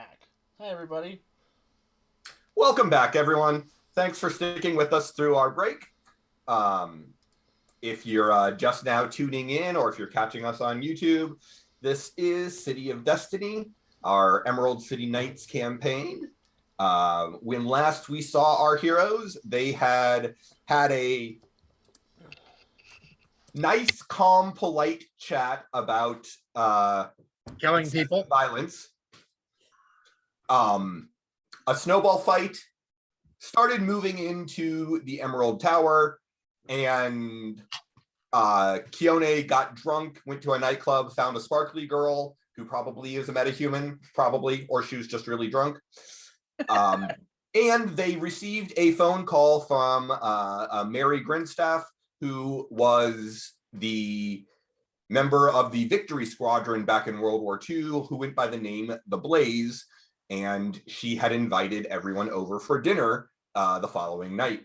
back. Hi, everybody. Welcome back, everyone. Thanks for sticking with us through our break. If you're just now tuning in, or if you're catching us on YouTube, this is City of Destiny, our Emerald City Knights campaign. When last we saw our heroes, they had a nice, calm, polite chat about killing people, violence. A snowball fight started moving into the Emerald Tower, and Keone got drunk, went to a nightclub, found a sparkly girl who probably is a metahuman, or she was just really drunk. And they received a phone call from Mary Grinstaff, who was the member of the Victory Squadron back in World War II, who went by the name The Blaze, and she had invited everyone over for dinner the following night.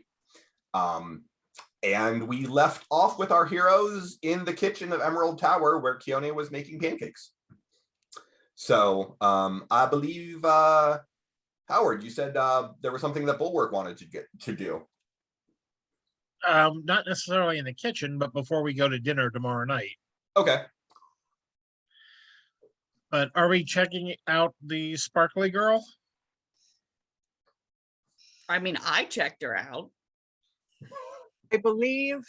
And we left off with our heroes in the kitchen of Emerald Tower, where Keone was making pancakes. So I believe, Howard, you said there was something that Bulwark wanted to do. Not necessarily in the kitchen, but before we go to dinner tomorrow night. Okay. But are we checking out the sparkly girl? I mean, I checked her out. I believe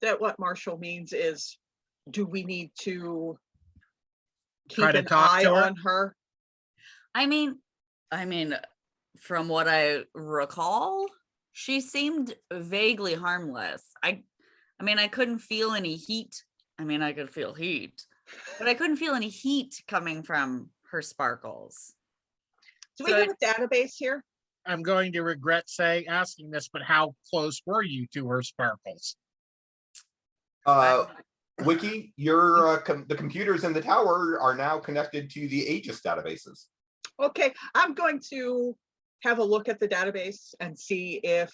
that what Marshall means is, do we need to keep an eye on her? I mean, from what I recall, she seemed vaguely harmless. I mean, I couldn't feel any heat. I mean, I could feel heat, but I couldn't feel any heat coming from her sparkles. Do we have a database here? I'm going to regret asking this, but how close were you to her sparkles? Wiki, your the computers in the tower are now connected to the Aegis databases. Okay, I'm going to have a look at the database and see if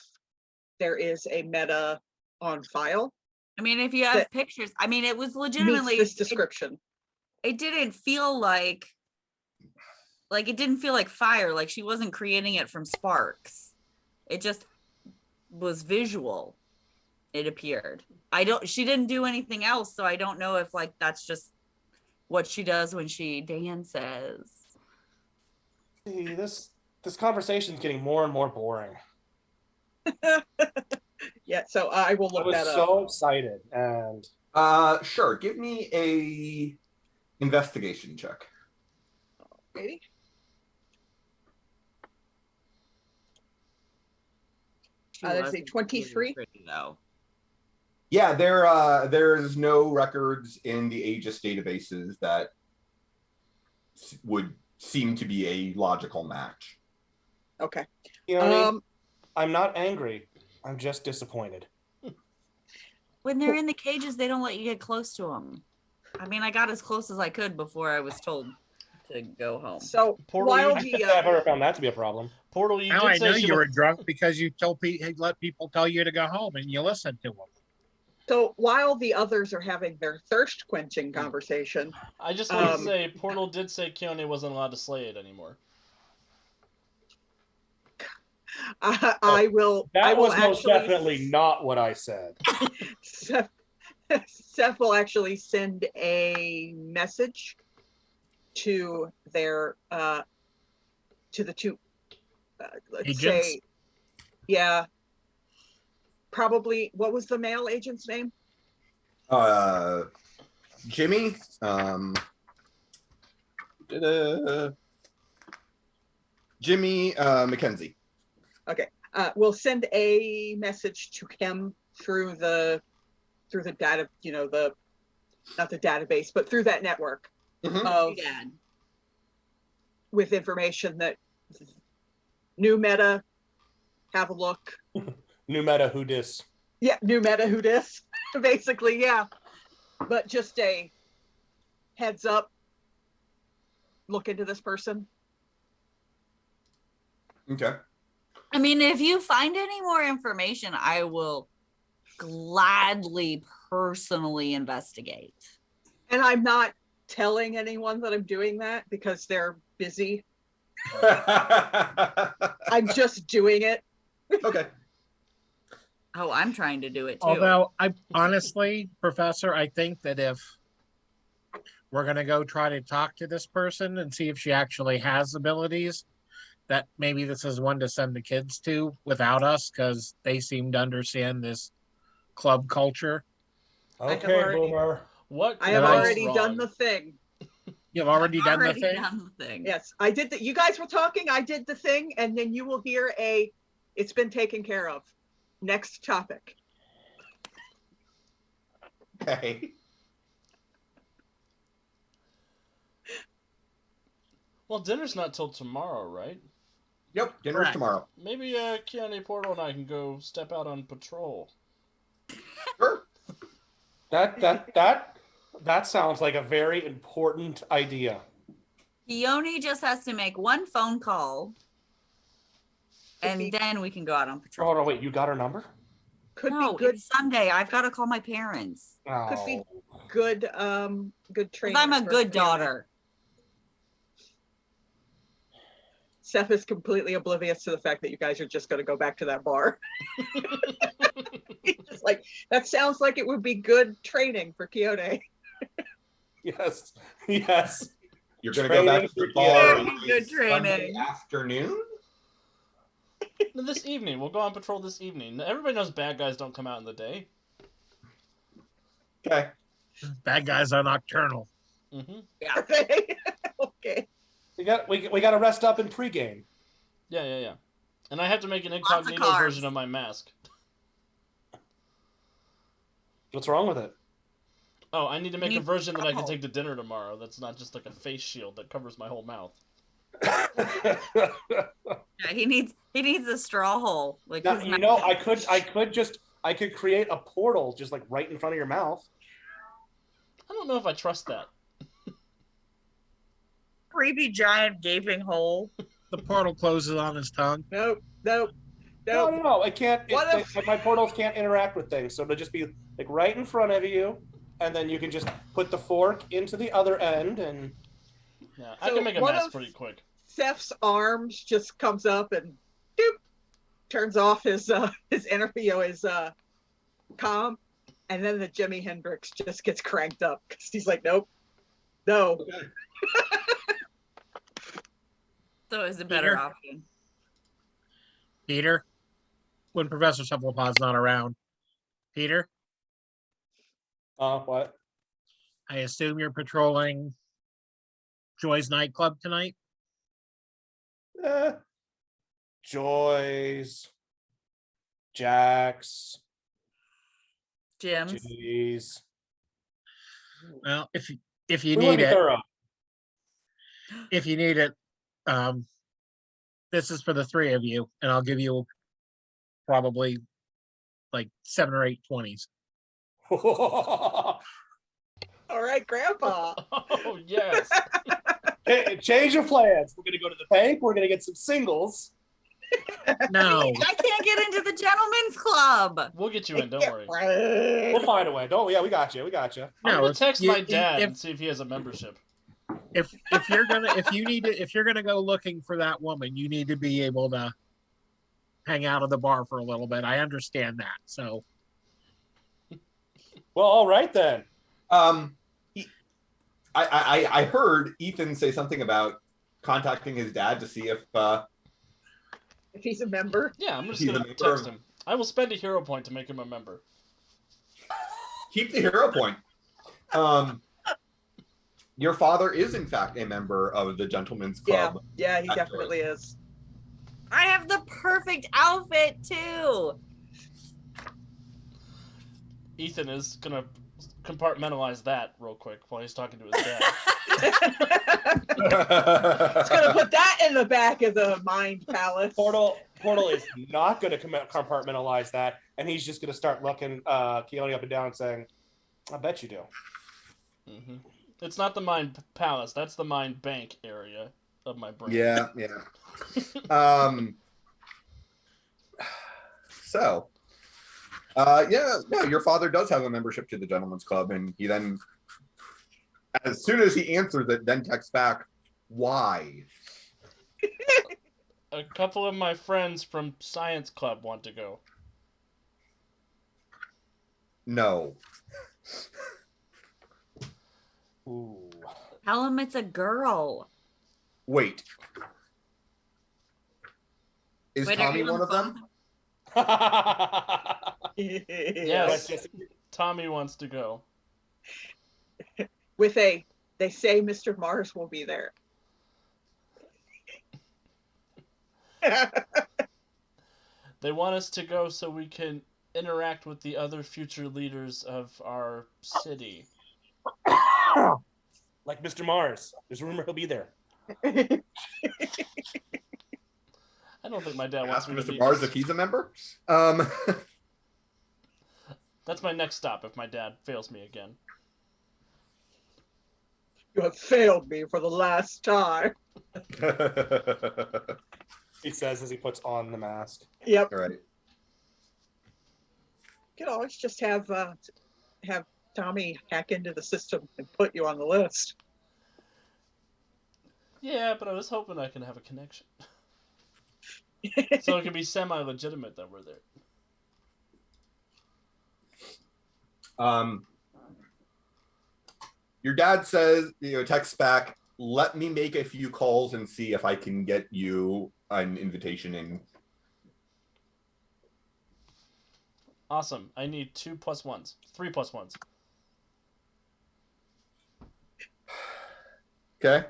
there is a meta on file. I mean, if you have pictures, I mean, it was legitimately this description. It didn't feel like it didn't feel like fire, like she wasn't creating it from sparks. It just was visual. It appeared. She didn't do anything else, so I don't know if that's just what she does when she dances. See, this conversation is getting more and more boring. Yeah, so I will look that up. I was so excited, and sure, give me a investigation check. Maybe. That's a 23. Yeah, there's no records in the Aegis databases that would seem to be a logical match. Okay. You know, I'm not angry. I'm just disappointed. When they're in the cages, they don't let you get close to them. I mean, I got as close as I could before I was told to go home. So Portal, I've never found that to be a problem. Portal, now I know you were drunk because you let people tell you to go home and you listened to them. So while the others are having their thirst quenching conversation, I just want to say, Portal did say Keone wasn't allowed to slay it anymore. I will. That was most definitely not what I said. Seth will actually send a message to their to the two let's agents? say, yeah, probably. What was the male agent's name? Jimmy. Jimmy McKenzie. Okay, we'll send a message to him through the data, not the database, but through that network of with information that new meta, have a look. New meta, who dis? Yeah, new meta, who dis? Basically, yeah. But just a heads up, look into this person. Okay. I mean, if you find any more information, I will gladly personally investigate. And I'm not telling anyone that I'm doing that because they're busy. I'm just doing it. Okay. Oh, I'm trying to do it too. Although I honestly, Professor, I think that if we're gonna go try to talk to this person and see if she actually has abilities, that maybe this is one to send the kids to without us, because they seem to understand this club culture. I have Okay, already- Boomer. What? I have Nice. already done the thing. You've already I've done the already thing? done the thing. Yes, I did that. You guys were talking, I did the thing, and then you will hear it's been taken care of. Next topic. Okay. Well, dinner's not till tomorrow, right? Yep, dinner's Correct. tomorrow. Maybe Keanu Portal and I can go step out on patrol. Sure. That sounds like a very important idea. Keone just has to make one phone call, Could and be- then we can go out on patrol. Hold on, wait, you got her number? Could No, be good. it's Sunday. I've got to call my parents. Could be Oh. good. Good 'Cause training. I'm a for good Keanu. daughter. Seth is completely oblivious to the fact that you guys are just going to go back to that bar. He's just like, that sounds like it would be good training for Keone. Yes. Yes. You're gonna go back to the bar Very good Sunday training. afternoon? No, this evening. We'll go on patrol this evening. Everybody knows bad guys don't come out in the day. Okay. Bad guys are nocturnal. Mm-hmm. Are they? Okay. We got to rest up in pregame. Yeah. And I have to make an Lots of incognito carbs. version of my mask. What's wrong with it? Oh, I need to make a need version that I can control. take to dinner tomorrow. That's not just like a face shield that covers my whole mouth. Yeah, he needs a straw hole. Like Now, his you mouth- know, I could create a portal just like right in front of your mouth. I don't know if I trust that. creepy giant gaping hole. The portal closes on his tongue. Nope. No. It can't. What if- My portals can't interact with things, so it'll just be like right in front of you, and then you can just put the fork into the other end, and Yeah, I So can make a one mask of- pretty quick. Seth's arms just comes up and doop, turns off his his comm, and then the Jimi Hendrix just gets cranked up because he's like, nope, no. So it's a better Peter? option. Peter, when Professor Cephalopod's not around. Peter, what? I assume you're patrolling Joy's nightclub tonight? Joy's, Jack's, Jim's. G's. Well, if you We want need to be it, thorough. if you need it, this is for the three of you, and I'll give you probably like 7 or 8 20s. All right, Grandpa. Oh, yes. Hey, change of plans. We're gonna go to the bank. We're gonna get some singles. No, I can't get into the gentleman's club. We'll get you in, don't worry. We'll find a way. Don't. Yeah, we got you. We got you. I'm no. gonna if text you- my dad if- and see if he has a membership. if you're gonna if you're gonna go looking for that woman, you need to be able to hang out at the bar for a little bit. I understand that. So Well, all right then. I heard Ethan say something about contacting his dad to see if If he's a member. Yeah, I'm just He's a gonna member text of- him. I will spend a hero point to make him a member. keep the hero point. Your father is in fact a member of the Gentleman's Club. Yeah, he Actually. definitely is. I have the perfect outfit too. Ethan is gonna compartmentalize that real quick while he's talking to his dad. It's gonna put that in the back of the mind palace. Portal is not going to compartmentalize that, and he's just going to start looking Keone up and down and saying, "I bet you do." Hmm. It's not the mind palace. That's the mind bank area of my brain. Yeah. So, no, your father does have a membership to the Gentleman's Club, and he then As soon as he answers it, then texts back, "Why?" A couple of my friends from science club want to go. No. Ooh. Tell him it's a girl. Wait. Is Wait, are Tommy you on one of the them? Yes. Yes. Tommy wants to go. With a, they say Mr. Mars will be there. They want us to go so we can interact with the other future leaders of our city. Like Mr. Mars. There's a rumor he'll be there. I don't think my dad wants Ask me to Mr. meet Mars Mr. if he's a member. That's my next stop if my dad fails me again. You have failed me for the last time. He says as he puts on the mask. Yep. All right. You could always just have Tommy hack into the system and put you on the list. Yeah, but I was hoping I can have a connection. So it can be semi-legitimate that we're there. Your dad says, texts back, "Let me make a few calls and see if I can get you an invitation in." Awesome. I need 2 + 1s. 3 + 1s. Okay.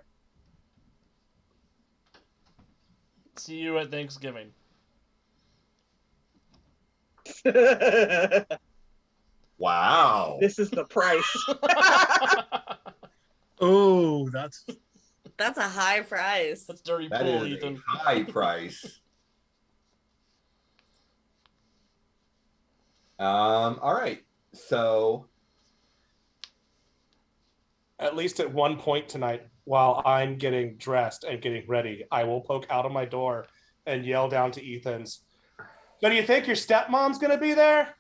See you at Thanksgiving. Wow. This is the price. Oh, that's That's a high price. That's dirty That pool, is Ethan. a high price. All right. So At least at one point tonight, while I'm getting dressed and getting ready, I will poke out of my door and yell down to Ethan's, "So do you think your stepmom's gonna be there?"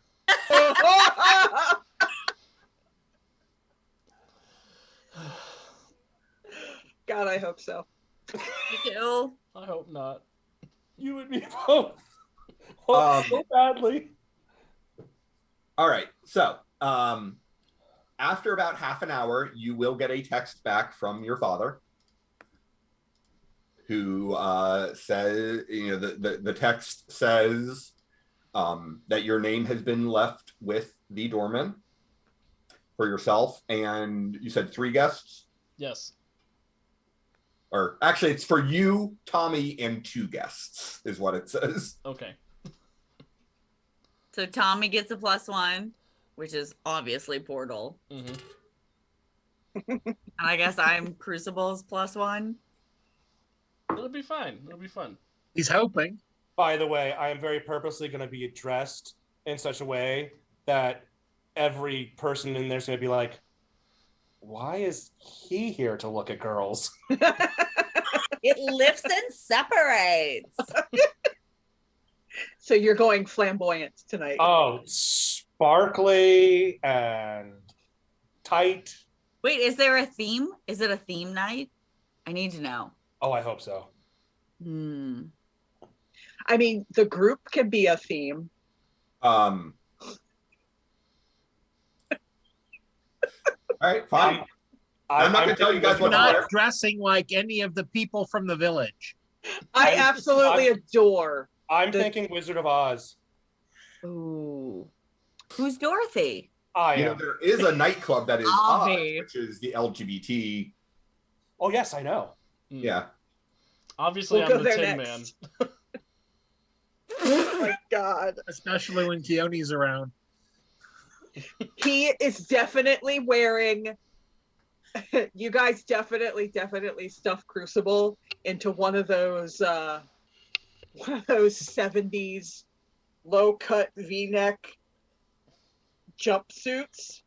God, I hope so. Me too. I hope not. You and me both. Oh, so badly. all right. So after about half an hour, you will get a text back from your father, who says, the text says that your name has been left with the doorman for yourself, and you said 3 guests, Yes. or actually, it's for you, Tommy, and 2 guests, is what it says. Okay. So Tommy gets a +1, which is obviously Portal. Mm-hmm. And I guess I'm Crucible's +1. It'll be fine. It'll be fun. he's hoping. By the way, I am very purposely going to be dressed in such a way that every person in there's going to be like, "Why is he here to look at girls?" It lifts and separates. So you're going flamboyant tonight. Oh, sparkly and tight. Wait, is there a theme? Is it a theme night? I need to know. Oh, I hope so. I mean, the group can be a theme. All right, fine. I'm not going to tell you guys what to Not wear. dressing like any of the people from the village. I absolutely adore. I'm thinking Wizard of Oz. Ooh. Who's Dorothy? I am. There is a nightclub that is Oz, Avi. which is the LGBT. Oh, yes, I know. Yeah. Obviously, We'll go I'm the there Tin next. Man. Oh my God. Especially when Keone's around. He is definitely wearing. You guys definitely stuff Crucible into one of those 70s low-cut V-neck jumpsuits.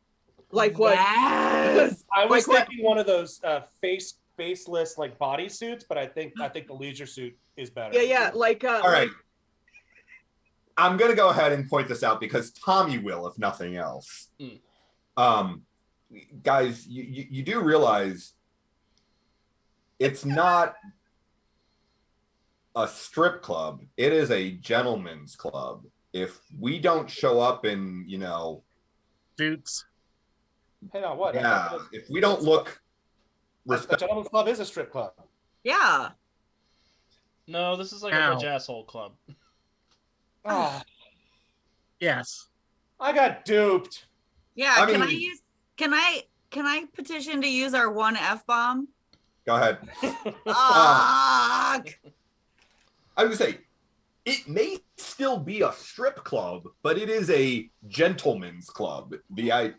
Like what? Yes. I was Like what? thinking one of those faceless like bodysuits, but I think the leisure suit is better. Yeah, like All right. I'm going to go ahead and point this out because Tommy will, if nothing else. guys, you do realize it's not a strip club. It is a gentleman's club. If we don't show up in, Suits. Hey, now what? yeah, if we don't look The Gentleman's Club is a strip club. Yeah. No, this is like Ow. a rich asshole club. Oh, Yes. I got duped. Yeah. I Can I mean- use? Can I petition to use our one F-bomb? go ahead. Fuck. I would say it may still be a strip club, but it is a gentleman's club. You Like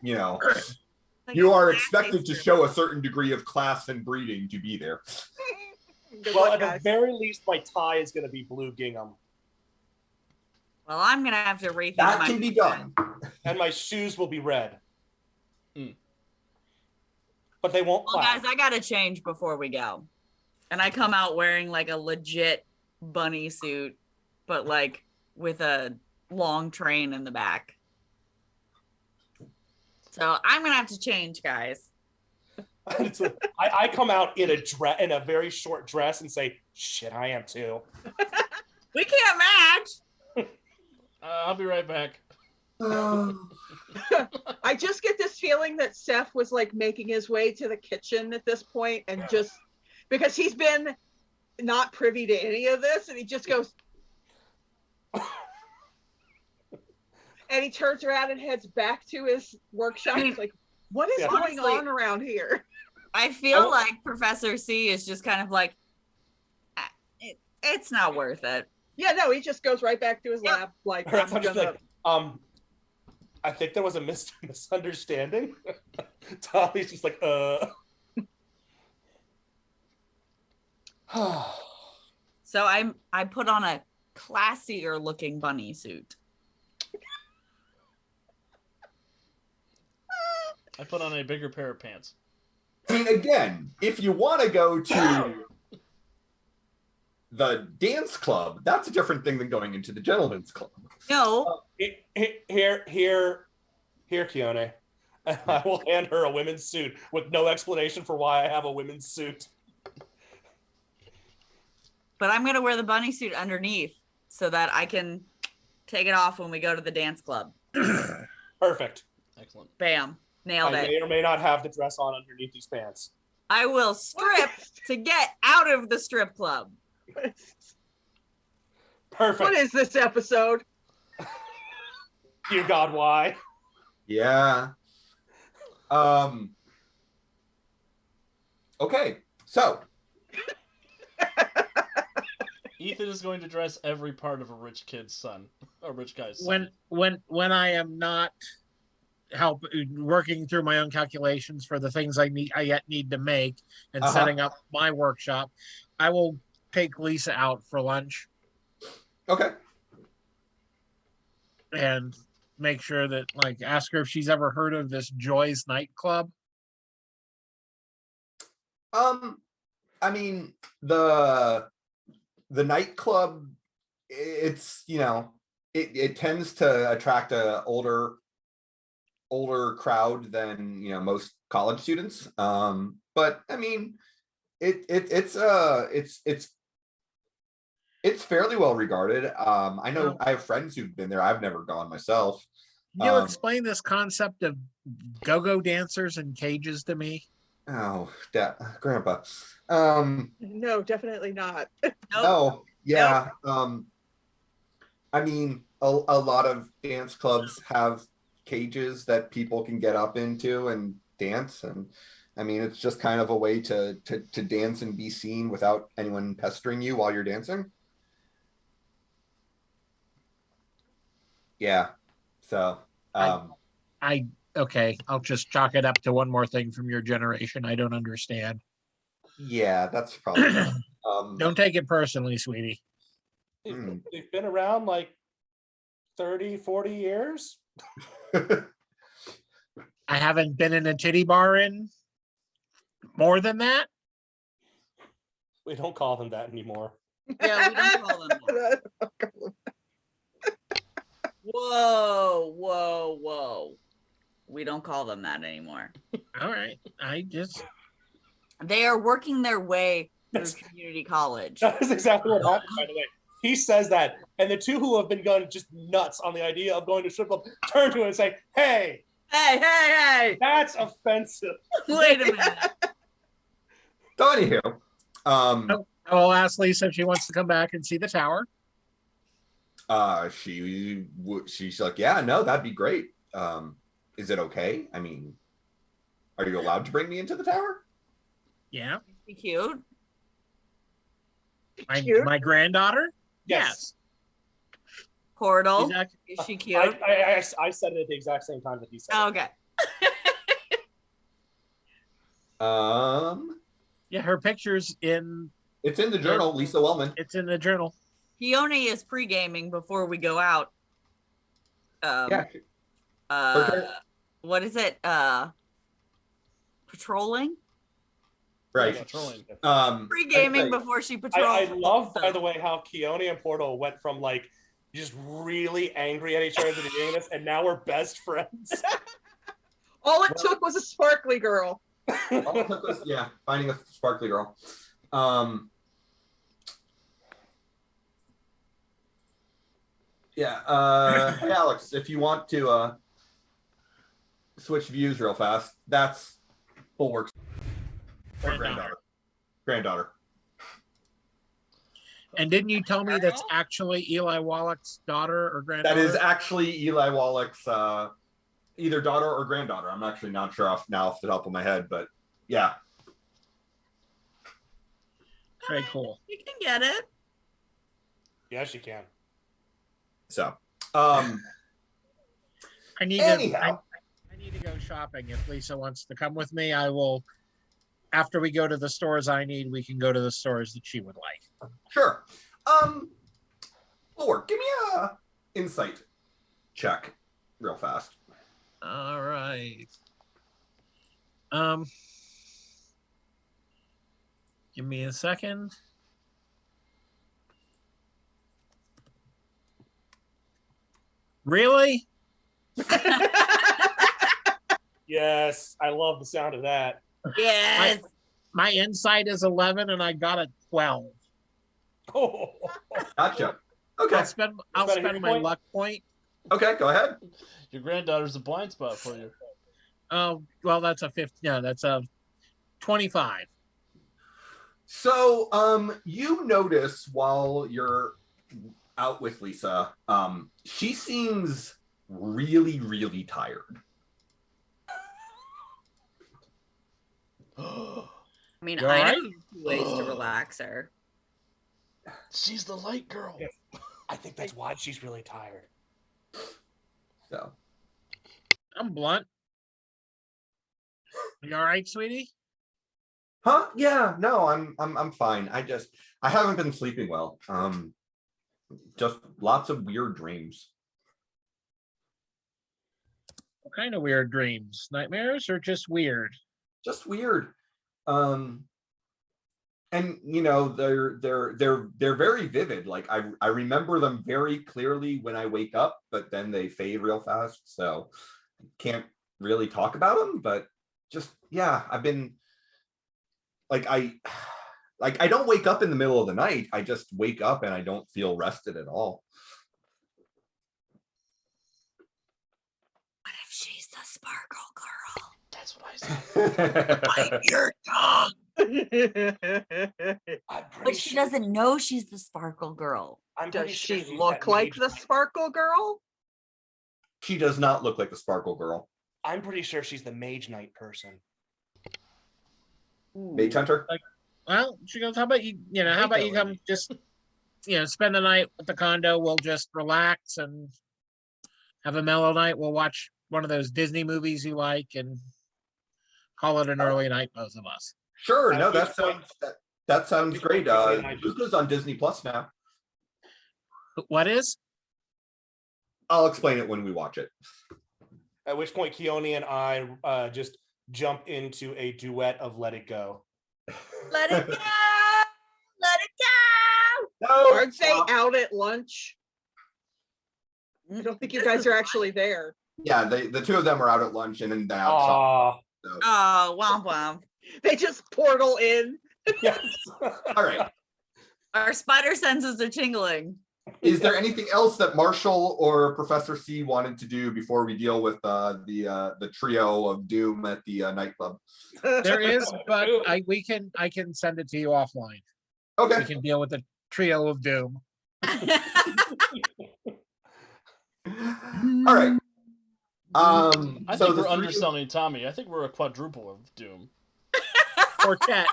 are a expected to strip show a club. certain degree of class and breeding to be there. Good Well, luck, at the guys. very least, my tie is going to be blue gingham, Well, I'm gonna have to rethink That my can be done. and my shoes will be red. Mm. But they won't Well, clap. guys, I gotta change before we go, and I come out wearing like a legit bunny suit, but like with a long train in the back. So I'm gonna have to change, guys. I come out in a very short dress and say, "Shit, I am too." We can't match. I'll be right back. I just get this feeling that Seth was like making his way to the kitchen at this point, and just because he's been not privy to any of this, and he just goes and he turns around and heads back to his workshop. He's like, what is Yeah. going Honestly, on around here? I feel like Professor C is just kind of like, it's not worth it. Yeah, no, he just goes right back to his Yep. lab. Like, Or I'm I'm just gonna. like, I think there was a misunderstanding. Tommy's just like, So I put on a classier looking bunny suit. I put on a bigger pair of pants. I mean, again, if you want to go to the dance club, that's a different thing than going into the gentleman's club. No, here, Keone. And I will hand her a women's suit with no explanation for why I have a women's suit. but I'm gonna wear the bunny suit underneath so that I can take it off when we go to the dance club. Perfect. Excellent. Bam. Nailed I it. may or may not have the dress on underneath these pants. I will strip to get out of the strip club. Perfect. What is this episode? Dear God, why? Yeah. Okay, so Ethan is going to dress every part of a rich kid's son, a rich guy's son. When I am not working through my own calculations for the things I yet need to make and Uh-huh. setting up my workshop, I will take Lisa out for lunch okay. and make sure that, like, ask her if she's ever heard of this Joy's nightclub. I mean, the nightclub, it's, it tends to attract a older crowd than, most college students. But I mean, it's fairly well regarded. I know I have friends who've been there. I've never gone myself. Can you explain this concept of go-go dancers in cages to me? Oh, Grandpa. No, definitely not. Nope. No, yeah. I mean, a lot of dance clubs have cages that people can get up into and dance, and I mean, it's just kind of a way to dance and be seen without anyone pestering you while you're dancing. Yeah. So, Okay, I'll just chalk it up to one more thing from your generation I don't understand. yeah, that's probably. Don't take it personally, sweetie. They've been around like 30, 40 years. I haven't been in a titty bar in more than that. We don't call them that anymore. Yeah, we don't call them that. Whoa. We don't call them that anymore. All right. They are working their way through Yes. community college. That is exactly what happened, by the way. He says that, and the two who have been going just nuts on the idea of going to strip club turn to him and say, "Hey, Hey! that's offensive." Wait a minute. So anywho, I will ask Lisa if she wants to come back and see the tower. she's like, yeah, no, that'd be great. Is it okay? I mean, are you allowed to bring me into the tower? Yeah. Be cute. Cute? My granddaughter? Yes. Portal. She's act- Is she cute? I said it at the exact same time that he said. Oh, it. okay. Yeah, her picture's in. It's in the journal, Lisa Wellman. It's in the journal. Keone is pre-gaming before we go out. Yeah. What is it? Patrolling? Right. Patrolling. Pre-gaming before she patrols. I love, by the way, how Keone and Portal went from like just really angry at each other at the beginning of this, and now we're best friends. All it took was a sparkly girl. All it took was, yeah, finding a sparkly girl. Yeah, hey Alex, if you want to switch views real fast, that's Bulwark's granddaughter. And didn't you tell me that's actually Eli Wallach's daughter or granddaughter? That is actually Eli Wallach's either daughter or granddaughter. I'm actually not sure off the top of my head, but yeah. Very cool. You can get it. Yes, you can. So, I need anyhow. I need to go shopping. If Lisa wants to come with me, I will. After we go to the stores I need, we can go to the stores that she would like. Sure. Bulwark, give me a insight check real fast. All right. Give me a second. Really? Yes, I love the sound of that. Yes. My insight is 11 and I got a 12. Oh, Gotcha. Okay. I'll that a spend hit my point? luck point. Okay, go ahead. Your granddaughter's a blind spot for you. Oh, well, that's a 50. No, that's a 25. So, you notice while you're out with Lisa, she seems really, really tired. I mean, You I alright? know two ways to relax her. She's the light girl. Yes. I think that's why she's really tired. So, I'm blunt. You all right, sweetie? huh? Yeah, no, I'm fine. I haven't been sleeping well. Just lots of weird dreams. What kind of weird dreams? Nightmares or just weird? Just weird. And you know, they're very vivid. Like I remember them very clearly when I wake up, but then they fade real fast. So can't really talk about them, but just yeah, I've been like I don't wake up in the middle of the night. I just wake up and I don't feel rested at all. What if she's the sparkle girl? That's what I said. Bite your tongue. But she doesn't know she's the sparkle girl. I'm Does pretty sure she she's look that like mage the knight. sparkle girl? She does not look like the Sparkle Girl. I'm pretty sure she's the mage knight person. Mage Hunter? Well, she goes, how about you, how about you come just, spend the night at the condo. We'll just relax and have a mellow night. We'll watch one of those Disney movies you like and call it an early night, both of us. Sure, At no, which point- that sounds which great. point can I- Luca's on Disney Plus now. What is? I'll explain it when we watch it. At which point, Keone and I just jump into a duet of "Let It Go." Let it go. Let it go. No, Aren't they stop. out at lunch? I don't think you guys are actually there. Yeah, the two of them are out at lunch and then the outside. Aw, So, Oh, womp womp. They just portal in. Yes. all right. Our spider senses are tingling. Is there anything else that Marshall or Professor C wanted to do before we deal with the trio of doom at the nightclub? There is, but I can send it to you offline. We Okay. can deal with the trio of doom. All right. I So think the we're three- underselling Tommy. I think we're a quadruple of doom. Quartet.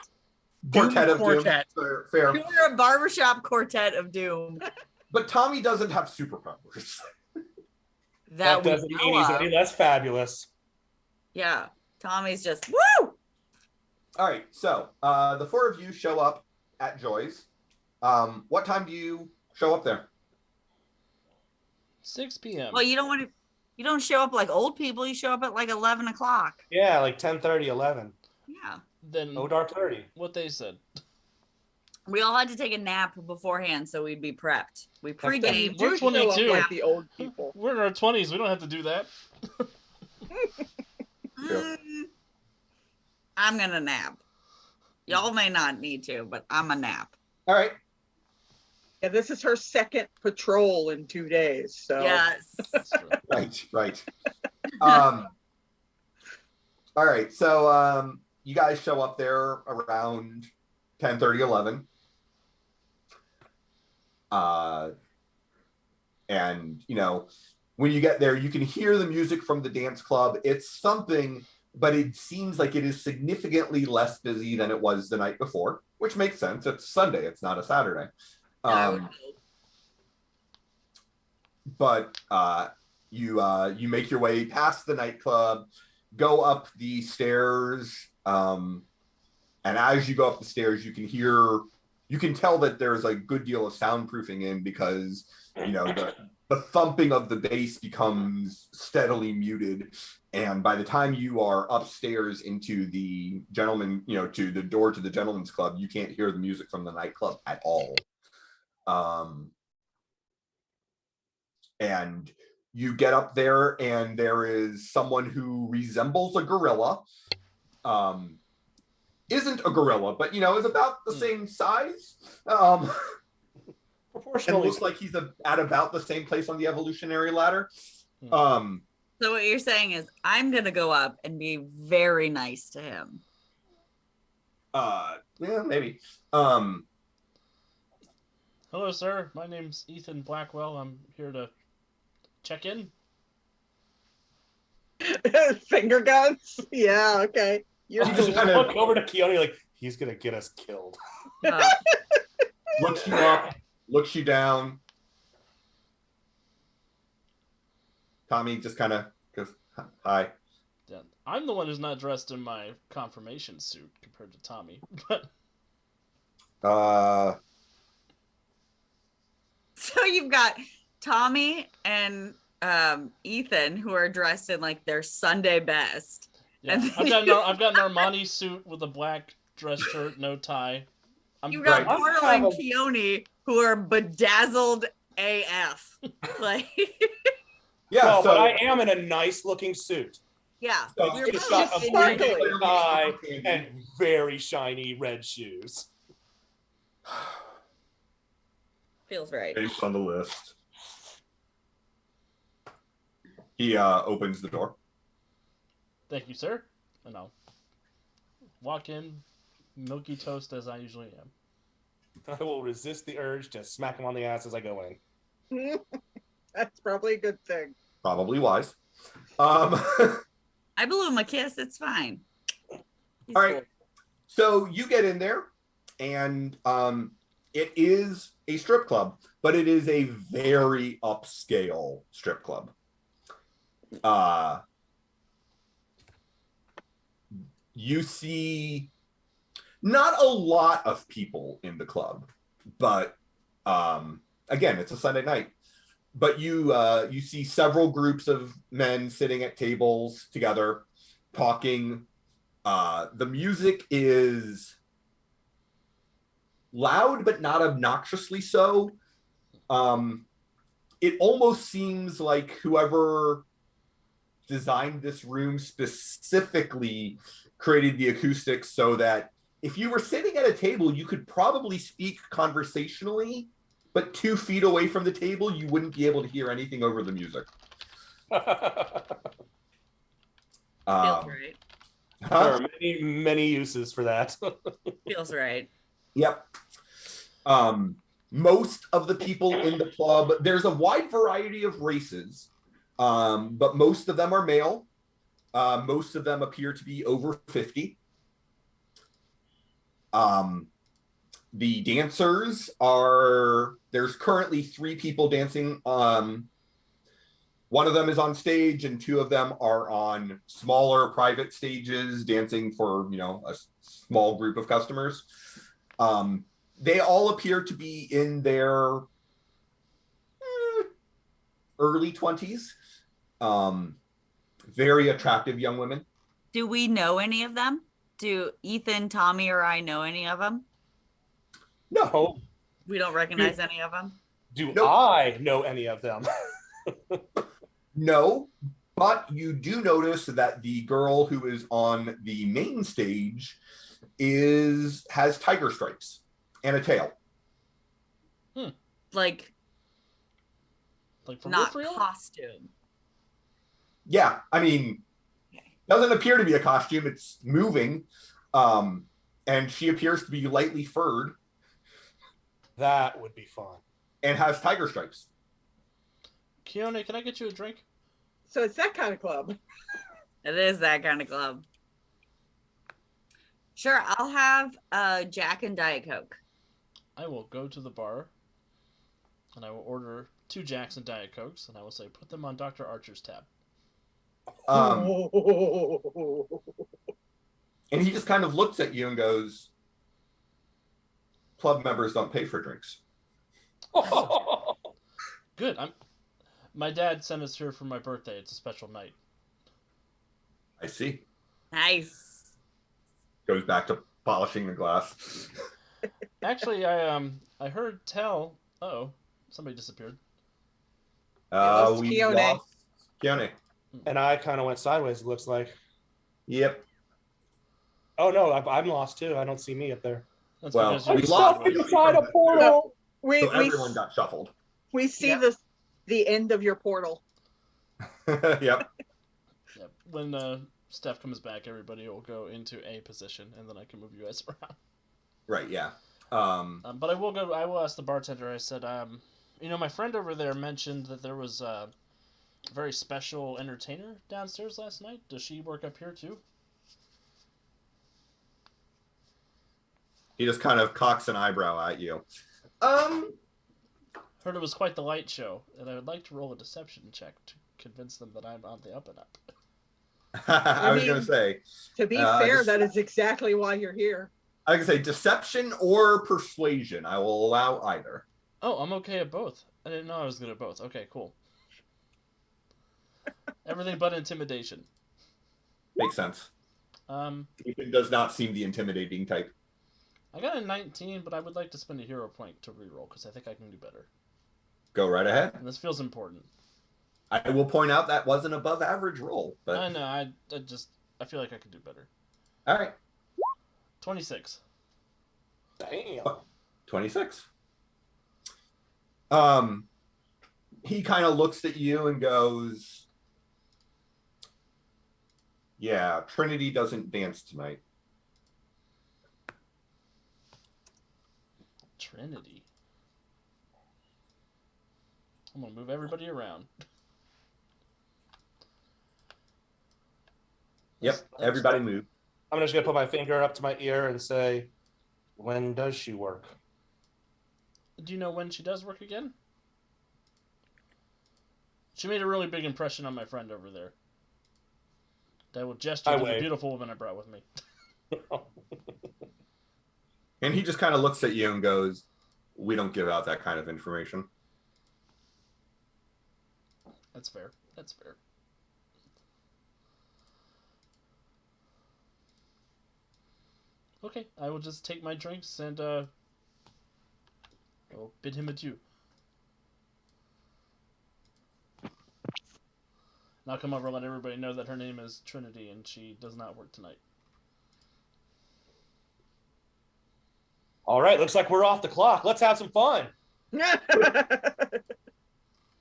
quartet of Quartet. doom. Fair. We're a barbershop quartet of doom. But Tommy doesn't have superpowers. That we doesn't know mean he's of. any less fabulous. Yeah. Tommy's just woo! All right. So the four of you show up at Joy's. What time do you show up there? 6 p.m. Well, you don't show up like old people, you show up at like 11 o'clock. Yeah, like 10:30, 11. Yeah. Then No dark 30. what they said. We all had to take a nap beforehand so we'd be prepped. We You pregame. We're do show up 22. like the old people. We're in our 20s. We don't have to do that. Yeah. I'm gonna nap. Y'all may not need to, but I'm a nap. All right. Yeah, this is her second patrol in 2 days. So Yes. That's true. Right. All right. So you guys show up there around 10:30, 11. And when you get there, you can hear the music from the dance club. It's something, but it seems like it is significantly less busy than it was the night before, which makes sense. It's Sunday. It's not a Saturday. But you make your way past the nightclub, go up the stairs, and as you go up the stairs, you can tell that there's a good deal of soundproofing in because the thumping of the bass becomes steadily muted, and by the time you are upstairs into the gentleman, to the door to the gentleman's club, you can't hear the music from the nightclub at all. And you get up there, and there is someone who resembles a gorilla. Isn't a gorilla, but is about the same size. And Proportionally. looks like he's at about the same place on the evolutionary ladder. So what you're saying is I'm gonna go up and be very nice to him. Yeah, maybe. Hello, sir. My name's Ethan Blackwell. I'm here to check in. finger guns. Yeah, okay. You're He just cool. kind of Look over to Keone like, he's going to get us killed. looks you up, looks you down. Tommy just kind of goes, hi. Yeah, I'm the one who's not dressed in my confirmation suit compared to Tommy. But So you've got Tommy and Ethan who are dressed in like their Sunday best. yeah, And I've got an Armani suit with a black dress shirt, no tie. You've got Right. Portal and Keone who are bedazzled AF. Like, yeah, Well, so but I am in a nice looking suit. yeah. So We're It's both got a in very your- clear tie and very shiny red shoes. Feels right. based on the list. He opens the door. Thank you, sir. And I'll walk in, milky toast as I usually am. I will resist the urge to smack him on the ass as I go in. That's probably a good thing. Probably wise. I blew him a kiss. It's fine. He's All right. cool. So you get in there, and it is a strip club, but it is a very upscale strip club. You see not a lot of people in the club, but again, it's a Sunday night. But you see several groups of men sitting at tables together, talking. The music is loud, but not obnoxiously so. It almost seems like whoever designed this room specifically, created the acoustics so that if you were sitting at a table, you could probably speak conversationally, but 2 feet away from the table, you wouldn't be able to hear anything over the music. Feels right. There are many uses for that. Feels right. Yep. Most of the people in the club, there's a wide variety of races, but most of them are male. Most of them appear to be over 50. The dancers are, there's currently 3 people dancing. One of them is on stage and 2 of them are on smaller private stages dancing for, a small group of customers. They all appear to be in their early 20s. Very attractive young women. Do we know any of them? Do Ethan, Tommy, or I know any of them? No. We don't recognize any of them? Do Nope. I know any of them? No, but you do notice that the girl who is on the main stage has tiger stripes and a tail. Like for not real? costume. Yeah, I mean, doesn't appear to be a costume. It's moving, and she appears to be lightly furred. That would be fun. And has tiger stripes. Keone, can I get you a drink? So it's that kind of club. It is that kind of club. Sure, I'll have Jack and Diet Coke. I will go to the bar, and I will order 2 Jacks and Diet Cokes, and I will say, put them on Dr. Archer's tab. And he just kind of looks at you and goes, club members don't pay for drinks. Good. My dad sent us here for my birthday. It's a special night. I see. Nice. Goes back to polishing the glass. Actually, I heard tell. Uh-oh, somebody disappeared. We Keone. lost Keone. And I kind of went sideways, it looks like. Yep. Oh, no, I'm lost too. I don't see me up there. That's Well, because you're we Stuck lost inside a portal. We everyone got shuffled. we see Yep. the end of your portal. Yep. Yeah. When Steph comes back, everybody will go into a position, and then I can move you guys around. Right, yeah. But I will ask the bartender. I said, my friend over there mentioned that there was a very special entertainer downstairs last night. Does she work up here too? He just kind of cocks an eyebrow at you. Heard it was quite the light show, and I would like to roll a deception check to convince them that I'm on the up and up. I was going to say. To be fair, just- that is exactly why you're here. I can say deception or persuasion. I will allow either. Oh, I'm okay at both. I didn't know I was good at both. Okay, cool. Everything but intimidation. Makes sense. Ethan does not seem the intimidating type. I got a 19, but I would like to spend a hero point to reroll because I think I can do better. Go right ahead. And this feels important. I will point out that was an above average roll. But I know. I feel like I could do better. all right. 26. Damn. 26. He kind of looks at you and goes, yeah, Trinity doesn't dance tonight. Trinity. I'm gonna move everybody around. Yep, everybody move. I'm just going to put my finger up to my ear and say, when does she work? Do you know when she does work again? She made a really big impression on my friend over there. I will gesture to the beautiful woman I brought with me. And he just kind of looks at you and goes, we don't give out that kind of information. That's fair. That's fair. Okay, I will just take my drinks and I will bid him adieu. And I'll come over and let everybody know that her name is Trinity and she does not work tonight. All right, looks like we're off the clock. Let's have some fun.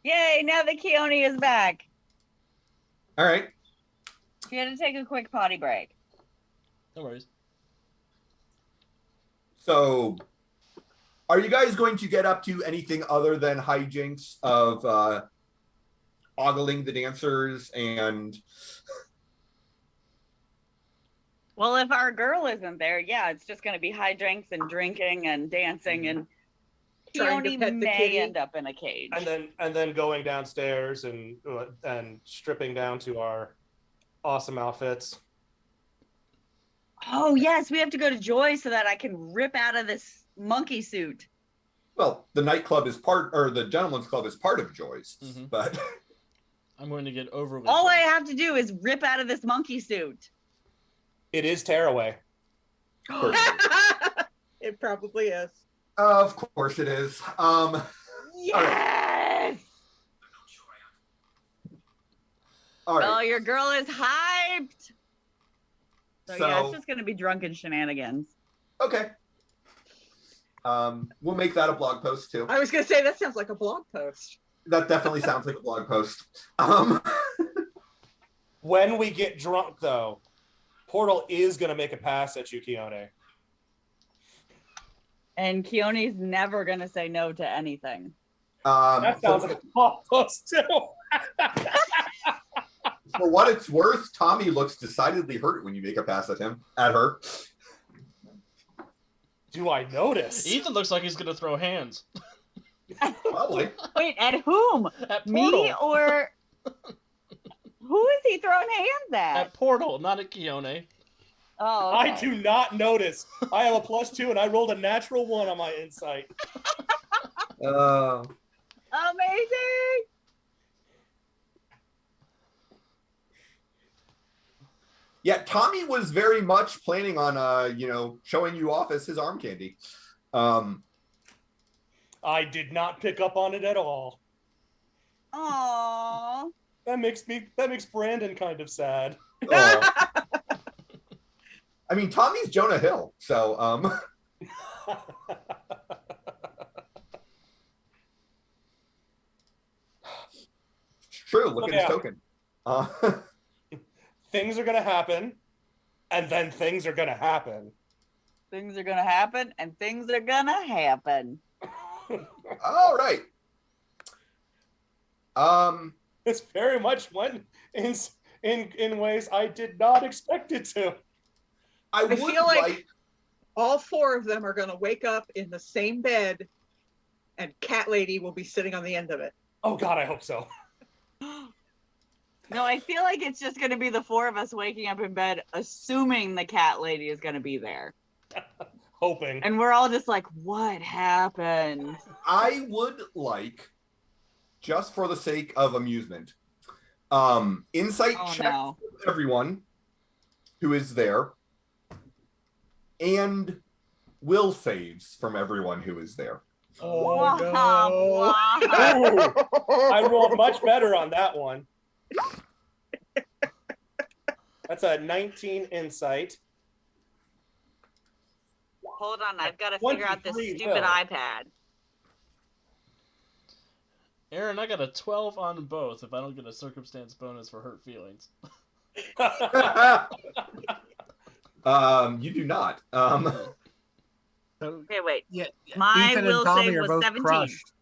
Yay, now that Keone is back. All right. She had to take a quick potty break. No worries. So, are you guys going to get up to anything other than hijinks of ogling the dancers and? Well, if our girl isn't there, yeah, it's just going to be high drinks and drinking and dancing, and Trying to Keone pet the may kitty. end up in a cage. And then going downstairs and stripping down to our awesome outfits. Oh yes, we have to go to Joy so that I can rip out of this monkey suit. Well, the nightclub is or the gentleman's club is part of Joy's, but I'm going to get overly. All I have to do is rip out of this monkey suit. It is Tearaway. It probably is. Of course it is. Yes! All right. Oh, your girl is hyped. So yeah, it's just gonna be drunken shenanigans. Okay. We'll make that a blog post too. I was gonna say that sounds like a blog post. That definitely sounds like a blog post. When we get drunk, though, Portal is gonna make a pass at you, Keone. And Keone's never gonna say no to anything. That sounds like a blog post too. For what it's worth, Tommy looks decidedly hurt when you make a pass at her. Do I notice? Ethan looks like he's going to throw hands. Probably. Wait, at whom? At Portal. Me or who is he throwing hands at? At Portal, not at Keone. Oh, okay. I do not notice. I have a +2 and I rolled a natural 1 on my insight. Amazing. Yeah, Tommy was very much planning on, showing you off as his arm candy. I did not pick up on it at all. Aww. That makes Brandon kind of sad. I mean, Tommy's Jonah Hill, so it's true. Look at his token. Things are gonna happen, and then things are gonna happen. Things are gonna happen, and things are gonna happen. All right. It's very much went in ways I did not expect it to. I would feel like all four of them are going to wake up in the same bed, and Cat Lady will be sitting on the end of it. Oh God, I hope so. No, I feel like it's just going to be the four of us waking up in bed, assuming the cat lady is going to be there. Hoping. And we're all just like, what happened? I would like, just for the sake of amusement, insight check no. for everyone who is there, and will saves from everyone who is there. Oh, no. I rolled much better on that one. That's a 19 insight. Hold on, I've got to figure out this stupid iPad. Aaron, I got a 12 on both if I don't get a circumstance bonus for hurt feelings. You do not. So, Okay, wait. yeah, My Ethan will and Tommy save are was both 17. crushed.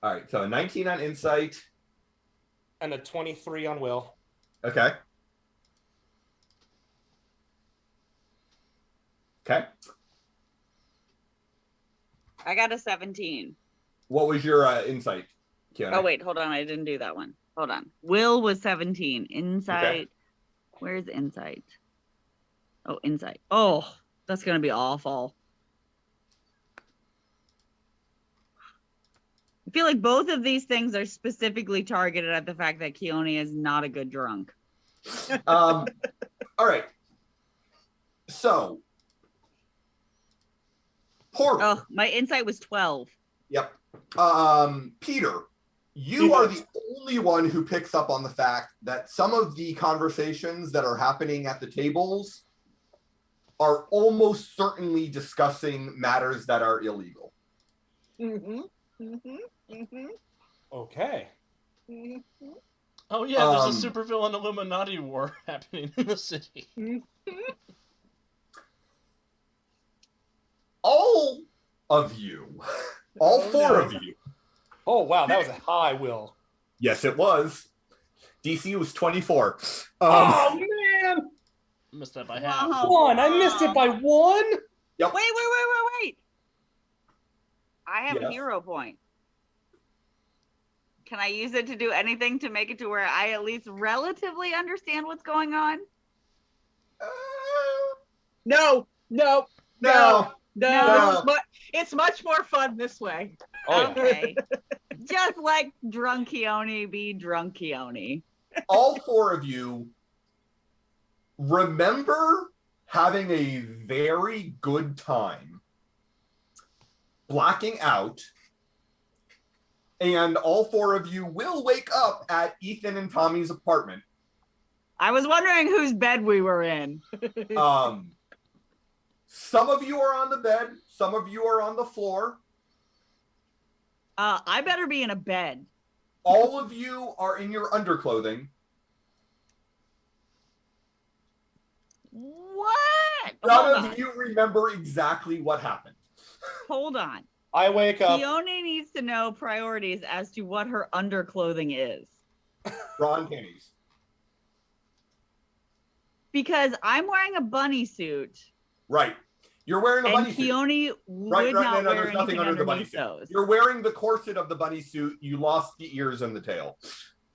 All right, so a 19 on insight. And a 23 on will. Okay. Okay. I got a 17. What was your insight, Kiana? Oh, wait, hold on. I didn't do that one. Hold on. Will was 17. Insight. Okay. Where's insight? Oh, insight. Oh, that's going to be awful. I feel like both of these things are specifically targeted at the fact that Keone is not a good drunk. All right. So, Portal. Oh, my insight was 12. Yep. Peter, You are the only one who picks up on the fact that some of the conversations that are happening at the tables are almost certainly discussing matters that are illegal. Mm-hmm. Mm-hmm. Mm-hmm. Okay. Mm-hmm. Oh yeah, there's a supervillain Illuminati war happening in the city. All of you, all four of you. Oh wow, that was a high will. Yes, it was. DC was 24. Oh man! Missed that by half. One. I missed it by one. Yep. Wait. I have a Yes. hero point. Can I use it to do anything to make it to where I at least relatively understand what's going on? No. No. It's much more fun this way. Oh yeah. Okay. Just like drunk Keone be drunk Keone. All four of you remember having a very good time blacking out, and all four of you will wake up at Ethan and Tommy's apartment. I was wondering whose bed we were in. Some of you are on the bed, some of you are on the floor. I better be in a bed. All of you are in your underclothing. What? None of you remember exactly what happened. Hold on. I wake up. Keone needs to know priorities as to what her underclothing is. Bra and panties. Because I'm wearing a bunny suit. Right. You're wearing a And bunny suit. Keone would not wear anything underneath those. You're wearing the corset of the bunny suit. You lost the ears and the tail.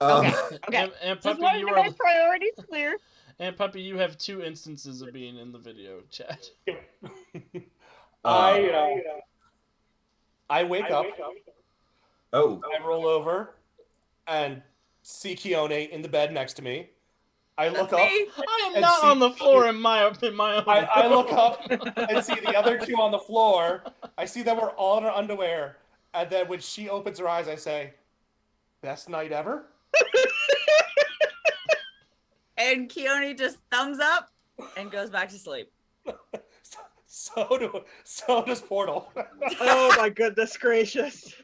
Okay. And Just Puppy, wanted you to are make priorities clear. and Puppy, you have 2 instances of being in the video chat. I wake up. Oh. I roll over and see Keone in the bed next to me. I look up. I am And not see- on the floor in my own. I look up and see the other two on the floor. I see that we're all in our underwear. And then when she opens her eyes, I say, "Best night ever?" And Keone just thumbs up and goes back to sleep. So does Portal. Oh my goodness gracious.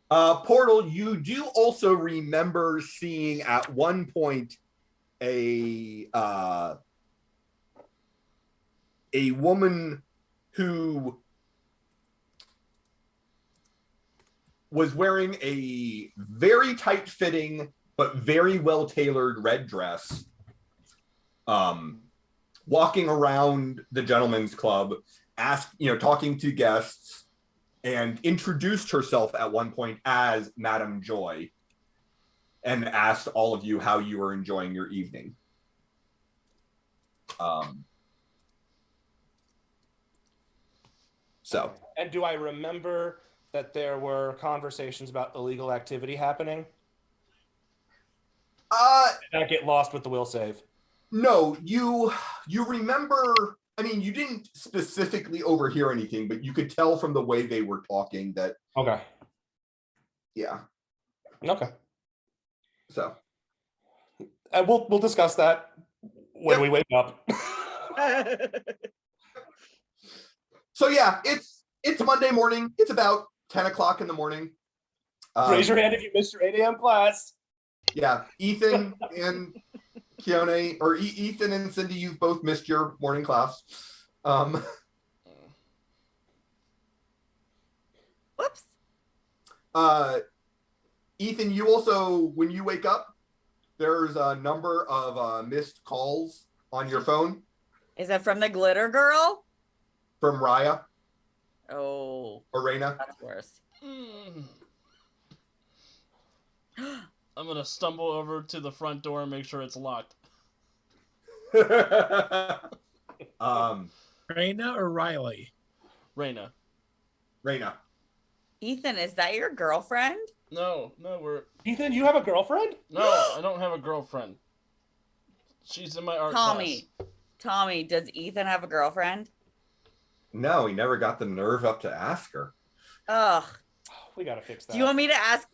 Portal, you do also remember seeing at one point a woman who was wearing a very tight-fitting but very well-tailored red dress, walking around the gentleman's club, talking to guests, and introduced herself at one point as Madame Joy, and asked all of you how you were enjoying your evening. And do I remember that there were conversations about illegal activity happening? Did I get lost with the will save? No, you remember. I mean, you didn't specifically overhear anything, but you could tell from the way they were talking that. Okay. Yeah. Okay. So. And we'll discuss that when we wake up. So yeah, it's Monday morning. It's about 10 o'clock in the morning. Raise your hand if you missed your 8 a.m. class. Yeah, Ethan and Keone, or Ethan and Cindy, you've both missed your morning class. Whoops. Ethan, you also, when you wake up, there's a number of missed calls on your phone. Is that from the glitter girl? From Raya. Oh. Or Raina. That's worse. I'm gonna stumble over to the front door and make sure it's locked. Raina or Riley? Raina. Ethan, is that your girlfriend? No, Ethan, you have a girlfriend? No, I don't have a girlfriend. She's in my art class. Tommy, does Ethan have a girlfriend? No, he never got the nerve up to ask her. Ugh. We gotta fix that. Do you want me to ask?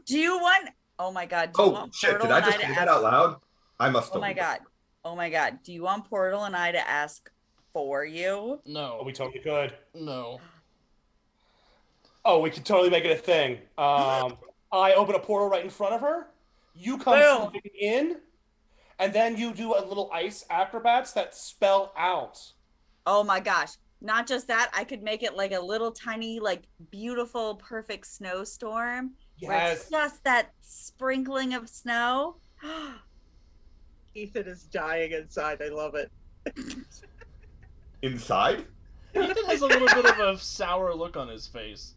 Do you want? Oh my god! Do you Oh want shit! Portal Did I and just to say ask? that out loud? I must. Oh my god! Oh my god! Do you want Portal and I to ask for you? Oh, No. we totally could. No. Oh, we could totally make it a thing. I open a portal right in front of her. You come Boom. slipping in, and then you do a little ice acrobats that spell out. Oh my gosh! Not just that, I could make it like a little tiny, like beautiful, perfect snowstorm where it's Yes. just that sprinkling of snow. Ethan is dying inside. I love it. Inside? Ethan has a little bit of a sour look on his face.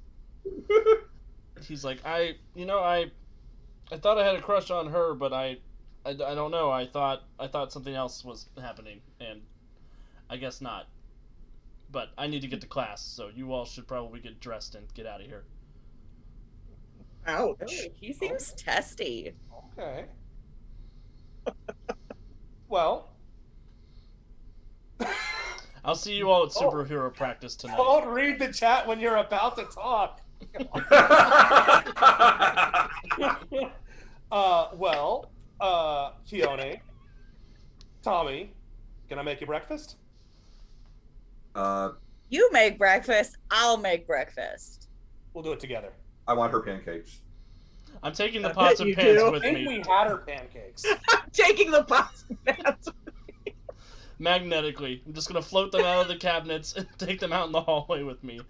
He's like, I thought I had a crush on her, but I don't know. I thought something else was happening, and I guess not. But I need to get to class, so you all should probably get dressed and get out of here. Ouch. He seems testy. Okay. Well. I'll see you all at superhero practice tonight. Don't read the chat when you're about to talk. Keone, Tommy, can I make you breakfast? You make breakfast, I'll make breakfast. We'll do it together. I want her pancakes. I'm taking the I pots bet and you pans do. I with think me we had her pancakes. Taking the pots and pans. magnetically. I'm just gonna float them out of the cabinets and take them out in the hallway with me,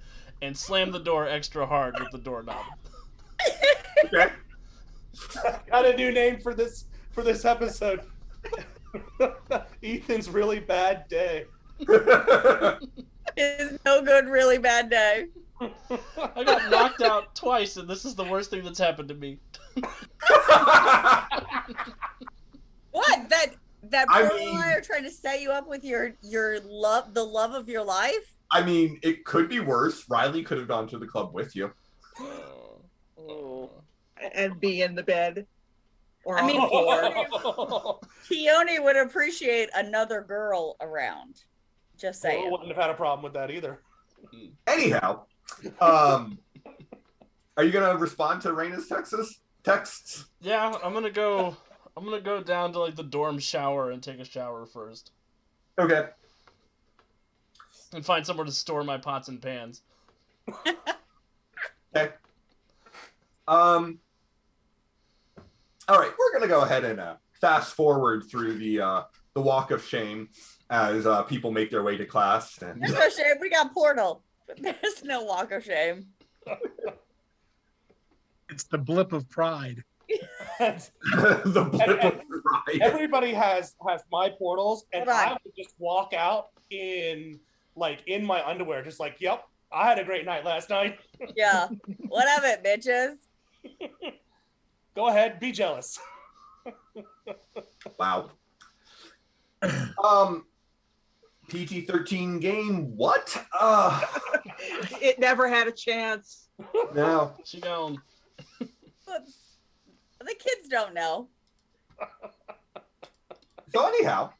and slam the door extra hard with the doorknob. Okay. Got a new name for this episode. Ethan's really bad day. It's no good, really bad day. I got knocked out twice, and this is the worst thing that's happened to me. What? That I Portal mean- and I are trying to set you up with your love, the love of your life? I mean, it could be worse. Riley could have gone to the club with you. Oh. And be in the bed. Or I on mean, the floor. Keone would appreciate another girl around. Just saying. Wouldn't have had a problem with that either. Anyhow, are you gonna respond to Raina's texts? Yeah, I'm gonna go down to like the dorm shower and take a shower first, Okay. and find somewhere to store my pots and pans. Okay. All right, we're gonna go ahead and fast forward through the walk of shame as people make their way to class. And There's no shame. We got Portal. But there's no walk of shame. It's the blip of pride. the blip of pride. Everybody has my portals, and Hold on. I would just walk out in my underwear, just like, yep, I had a great night last night. Yeah. What of it, bitches? Go ahead, be jealous. Wow. PG-13 game. What? It never had a chance. No. She gone. Oops. The kids don't know. So anyhow,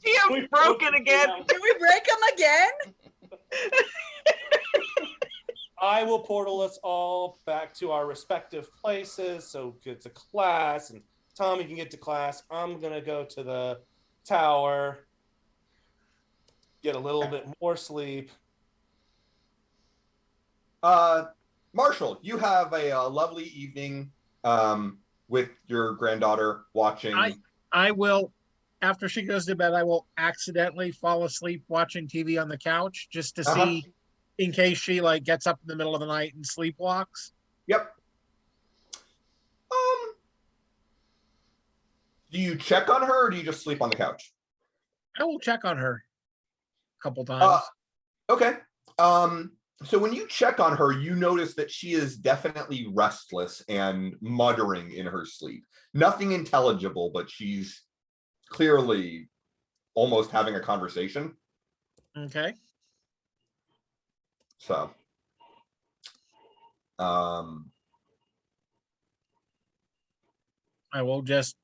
GM broken again. Did we break them again? I will portal us all back to our respective places, so get to class, and Tommy can get to class. I'm gonna go to the tower, get a little bit more sleep. Marshall, you have a lovely evening with your granddaughter watching. I will, after she goes to bed, I will accidentally fall asleep watching TV on the couch just to see, in case she gets up in the middle of the night and sleepwalks. Yep. Do you check on her, or do you just sleep on the couch? I will check on her a couple times. Okay. So when you check on her, you notice that she is definitely restless and muttering in her sleep. Nothing intelligible, but she's clearly almost having a conversation. Okay. So, I will just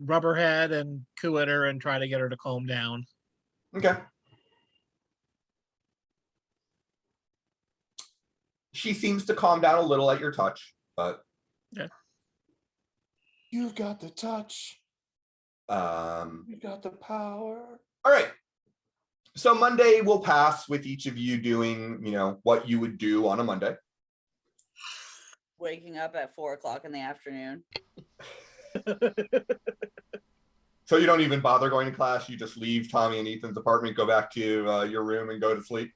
Rubberhead and coo at her and try to get her to calm down. Okay. She seems to calm down a little at your touch, but You've got the touch. You've got the power. all right. So Monday will pass with each of you doing, what you would do on a Monday. Waking up at 4:00 in the afternoon. So you don't even bother going to class. You just leave Tommy and Ethan's apartment, go back to your room and go to sleep.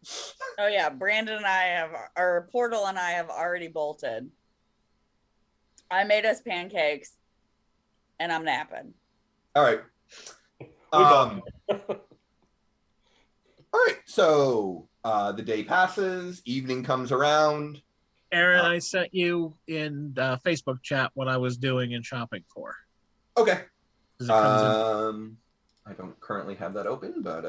Oh yeah, Brandon and I have, or Portal and I have already bolted. I made us pancakes, and I'm napping. All right. All right. So the day passes, evening comes around. Aaron, I sent you in Facebook chat what I was doing and shopping for. Okay. 'Cause it comes in. I don't currently have that open, but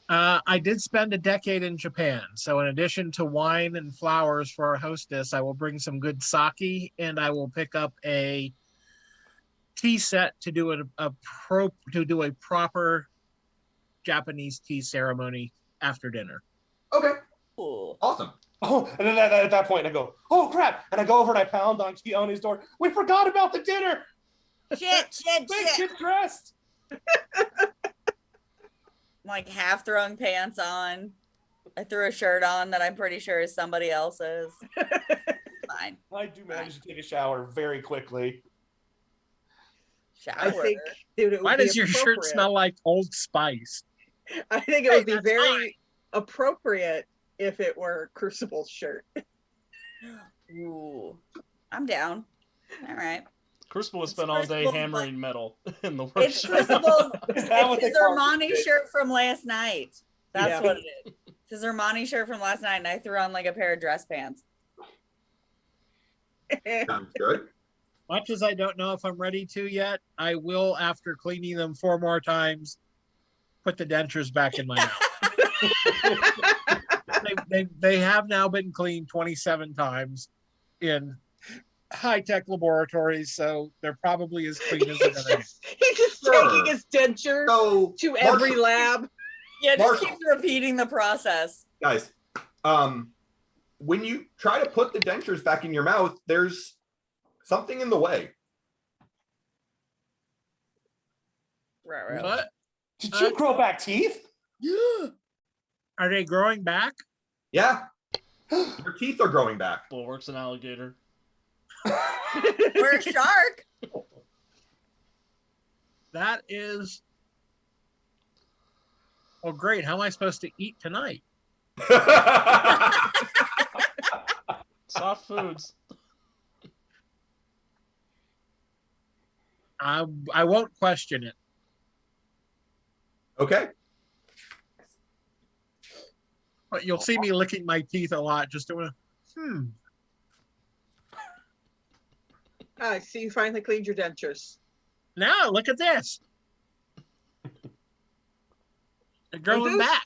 I did spend a decade in Japan. So in addition to wine and flowers for our hostess, I will bring some good sake, and I will pick up a tea set to do a proper Japanese tea ceremony after dinner. okay. Cool. Awesome. Oh, and then at that point I go, oh crap. And I go over and I pound on Keone's door. We forgot about the dinner. Shit. Quick, get dressed. Like half throwing pants on. I threw a shirt on that I'm pretty sure is somebody else's. Fine. I do manage to take a shower very quickly. Shower. I think, dude, it would Why be does your shirt appropriate. smell like Old Spice? I think it would be that's very appropriate if it were Crucible's shirt. Ooh. I'm down. All right. Crucible has It's spent all day Crucible's hammering metal in the It's workshop. Crucible's. Is that what It's they his call Armani it? shirt from last night. That's Yeah. what it is. It's his Armani shirt from last night, and I threw on like a pair of dress pants. Sounds good. Much as I don't know if I'm ready to yet, I will, after cleaning them 4 more times, put the dentures back in my mouth. They have now been cleaned 27 times in high-tech laboratories, so they're probably as clean as they're gonna be. He's just Sure. taking his denture So to every Marshall- lab. Yeah, just Marshall. keep repeating the process. guys, when you try to put the dentures back in your mouth, there's something in the way. Right. What? Did you grow back teeth? Are they growing back? Yeah. Your teeth are growing back. Bulwark's an alligator. We're a shark. That is... Oh, great. How am I supposed to eat tonight? Soft foods. I won't question it. Okay. But you'll see me licking my teeth a lot, just doing I see you finally cleaned your dentures. Now, look at this. They're growing Mhm. back.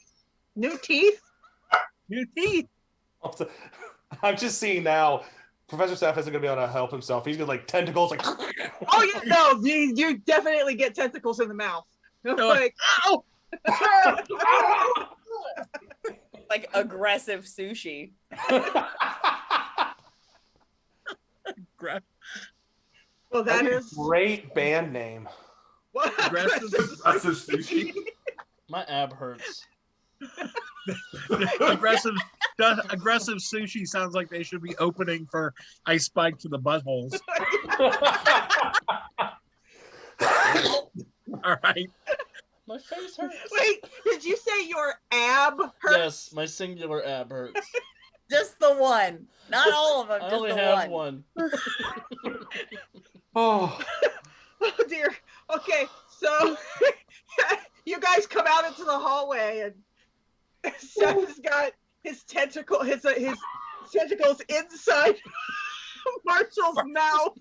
New teeth? New teeth. I'm just seeing now. Professor Steph isn't gonna be able to help himself. He's gonna like tentacles, like. Oh, yeah, no, you definitely get tentacles in the mouth. like, Like, Ow! Like aggressive sushi. well, that is Great band name. what Aggressive. Aggressive sushi. My ab hurts. aggressive sushi sounds like they should be opening for Ice Spike to the buttholes. All right. My face hurts. Wait, did you say your ab hurts? Yes, my singular ab hurts. Just the one. Not all of them. I Just only the have one. one. Oh, Oh dear. Okay, so you guys come out into the hallway and Seth's got his tentacles inside Marshall's mouth.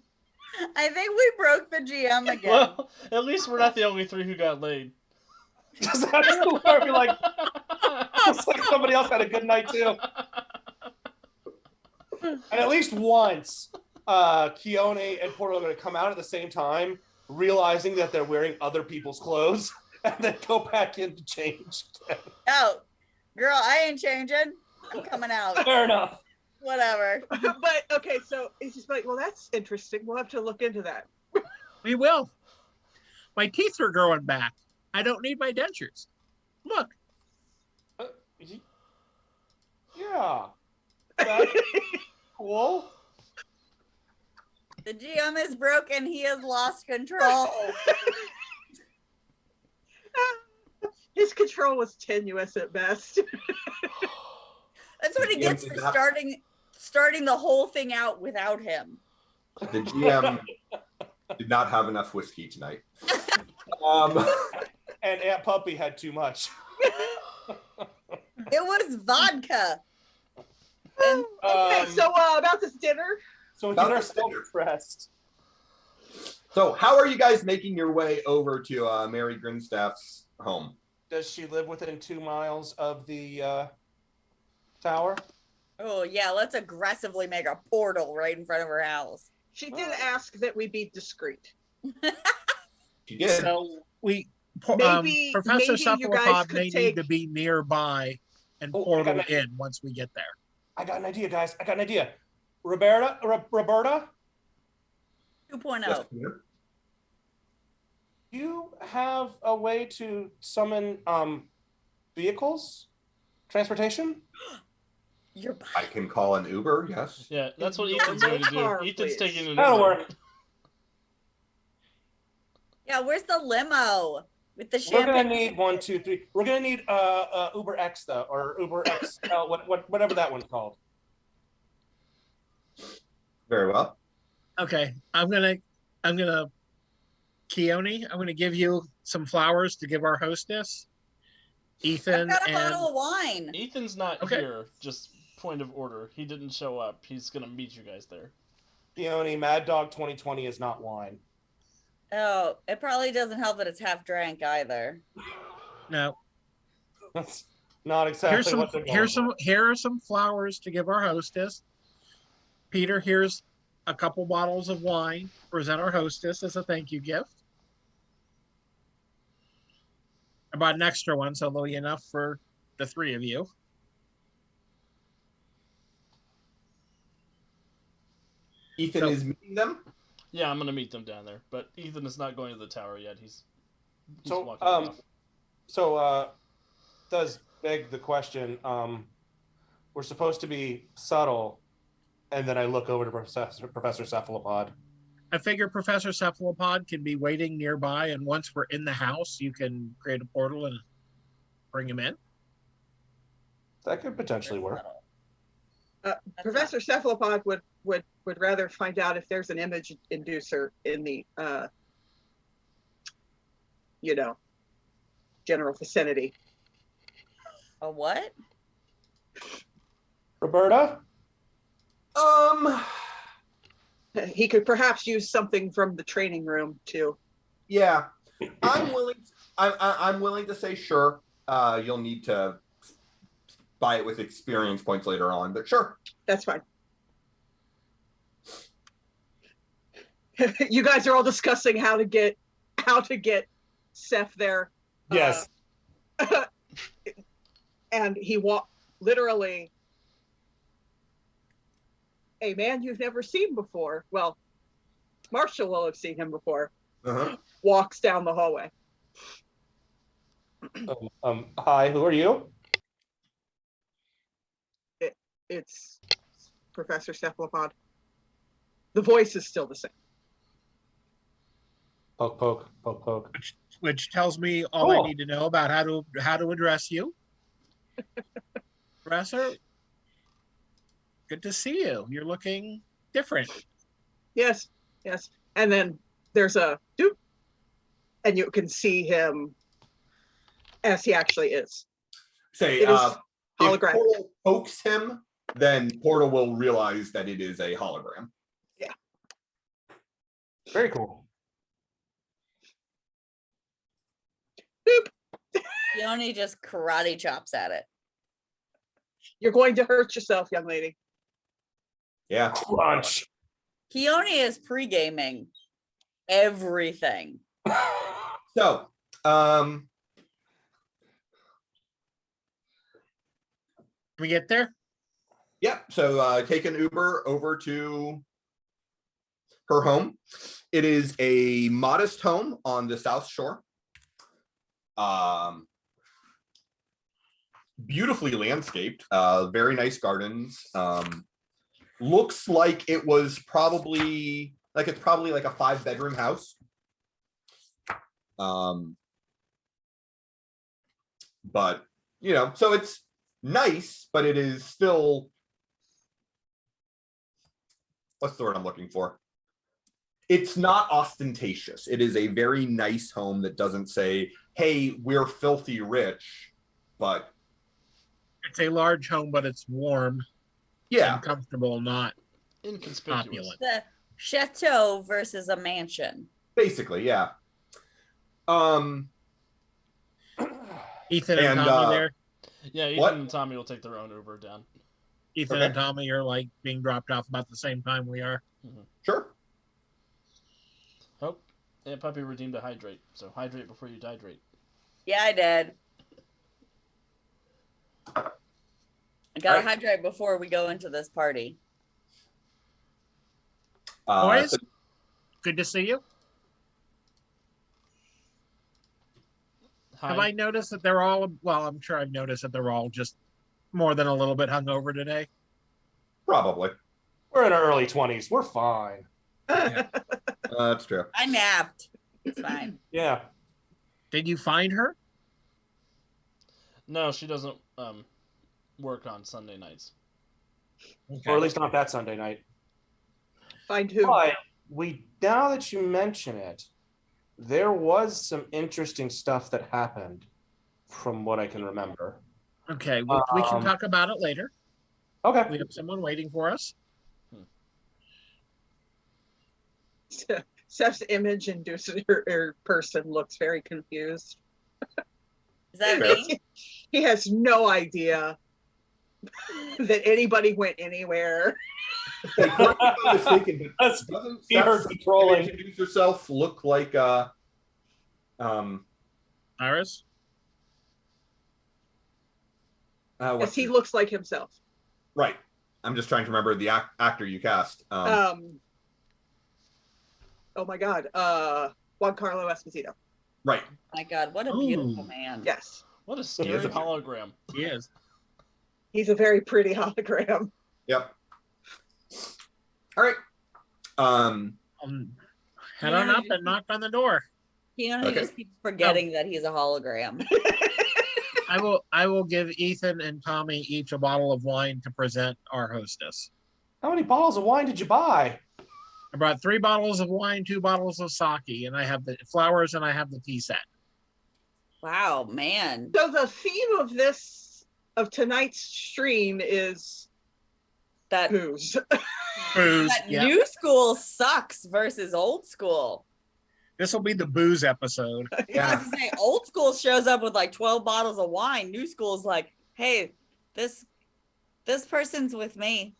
I think we broke the GM again. Well, at least we're not the only 3 who got laid. just that's the where I'd be like, it's like somebody else had a good night too. And at least once, Keone and Portal are going to come out at the same time, realizing that they're wearing other people's clothes, and then go back in to change. Oh, girl, I ain't changing. I'm coming out. Fair enough. Whatever. But okay, so it's just like, well, that's interesting. We'll have to look into that. We will. My teeth are growing back. I don't need my dentures. Look, Yeah. That's cool. The GM is broken. He has lost control. His control was tenuous at best. That's what he gets for starting the whole thing out without him. The GM did not have enough whiskey tonight. And Aunt Puppy had too much. It was vodka. And Okay, so about this dinner. So About dinner this still dinner. pressed. So, how are you guys making your way over to Mary Grinstaff's home? Does she live within 2 miles of the tower? oh yeah, let's aggressively make a portal right in front of her house. She did ask that we be discreet. She did. so we Maybe- Professor maybe you guys Cephalopod could may take- need to be nearby and Oh, I portal got in once we get there. I got an idea, guys. I got an idea. Roberta? 2.0. Yes, ma'am. You have a way to summon vehicles? Transportation? You're I can call an Uber, yes. Yeah, that's what Ignore Ethan's my going to do. car, Ethan's please. taking an That'll Uber. work. yeah, where's the limo with the We're gonna champagne? need 1, 2, 3. We're gonna need Uber X though, or Uber X, whatever that one's called. Very well. Okay, I'm gonna Keone, I'm gonna give you some flowers to give our hostess. I've Ethan got a and bottle of wine. Ethan's not Okay. here. Just point of order. He didn't show up. He's going to meet you guys there. Peony, Mad Dog 2020 is not wine. Oh, it probably doesn't help that it's half drank either. no. That's not exactly what they're going for. Here are some flowers to give our hostess. Peter, here's a couple bottles of wine. Present our hostess as a thank you gift. I bought an extra one, so there'll be enough for the 3 of you. Ethan So- is meeting them. Yeah, I'm going to meet them down there. But Ethan is not going to the tower yet. He's So, walking off. does beg the question, we're supposed to be subtle, and then I look over to Professor Cephalopod. I figure Professor Cephalopod can be waiting nearby, and once we're in the house, you can create a portal and bring him in. That could potentially work. That's Professor Cephalopod would rather find out if there's an image inducer in the general vicinity. A what? Roberta? He could perhaps use something from the training room too. Yeah, I'm willing. I'm willing to say sure. You'll need to buy it with experience points later on, but sure. That's fine. You guys are all discussing how to get Seth there. Yes. And he literally a man you've never seen before. Well, Marshall will have seen him before. Uh-huh. Walks down the hallway. Hi, who are you? It's Professor Cephalopod. The voice is still the same. Poke, poke, poke, poke. Which tells me all I Cool. need to know about how to address you. Professor, good to see you. You're looking different. Yes, yes. And then there's a doop, and you can see him as he actually is. Say, It is if holographic. Portal pokes him, then Portal will realize that it is a hologram. Very cool. He only just karate chops at it. You're going to hurt yourself, young lady. Yeah. Crunch. Keone is pre-gaming. everything. So, we get there? yeah. So take an Uber over to her home. It is a modest home on the South Shore. Beautifully landscaped, very nice gardens. Looks like it was probably like a 5-bedroom house. But you know, so it's nice, but it is still, what's the word I'm looking for? It's not ostentatious. It is a very nice home that doesn't say, hey, we're filthy rich, but It's a large home, but it's warm yeah, and comfortable, not Inconspicuous. opulent. The chateau versus a mansion. basically, yeah. Ethan and And, Tommy there. Yeah, Ethan What? and Tommy will take their own Uber down. Ethan Okay. and Tommy are like being dropped off about the same time we are. Sure. Oh, Aunt Puppy redeemed a hydrate. So hydrate before you dehydrate. Yeah, I did. I gotta Alright. hydrate before we go into this party. Boys, So- good to see you. Hi. Have I noticed that they're all, well, I'm sure I've noticed that they're all just more than a little bit hungover today. probably. We're in our early 20s. We're fine. That's true. I napped. It's fine. Yeah. Did you find her? No, she doesn't work on Sunday nights. Or at least not that Sunday night. Find who? But now that you mention it, there was some interesting stuff that happened from what I can remember. Okay, we can talk about it later. Okay. We have someone waiting for us. Seth's image induced her person looks very confused. Is that me? He has no idea that anybody went anywhere. Hey, correct me if I'm mistaken, but That's doesn't fever Seth's controlling. introduce herself look like Iris? Yes, he looks like himself. right. I'm just trying to remember the actor you cast. Oh my God, Juan Carlo Esposito. Right. My God, what a beautiful Ooh. man. Yes, What a He is scary a- hologram. Yes. he's a very pretty hologram. Yep. All right. Head on up and knock on the door. He Okay. just keeps forgetting that he's a hologram. I will give Ethan and Tommy each a bottle of wine to present our hostess. How many bottles of wine did you buy? I brought 3 bottles of wine, 2 bottles of sake, and I have the flowers and I have the tea set. Wow, man. So the theme of tonight's stream is That, booze. Booze. that Yeah. new school sucks versus old school. This will be the booze episode. I was Yeah. gonna say, old school shows up with like 12 bottles of wine. New school's like, hey, this person's with me.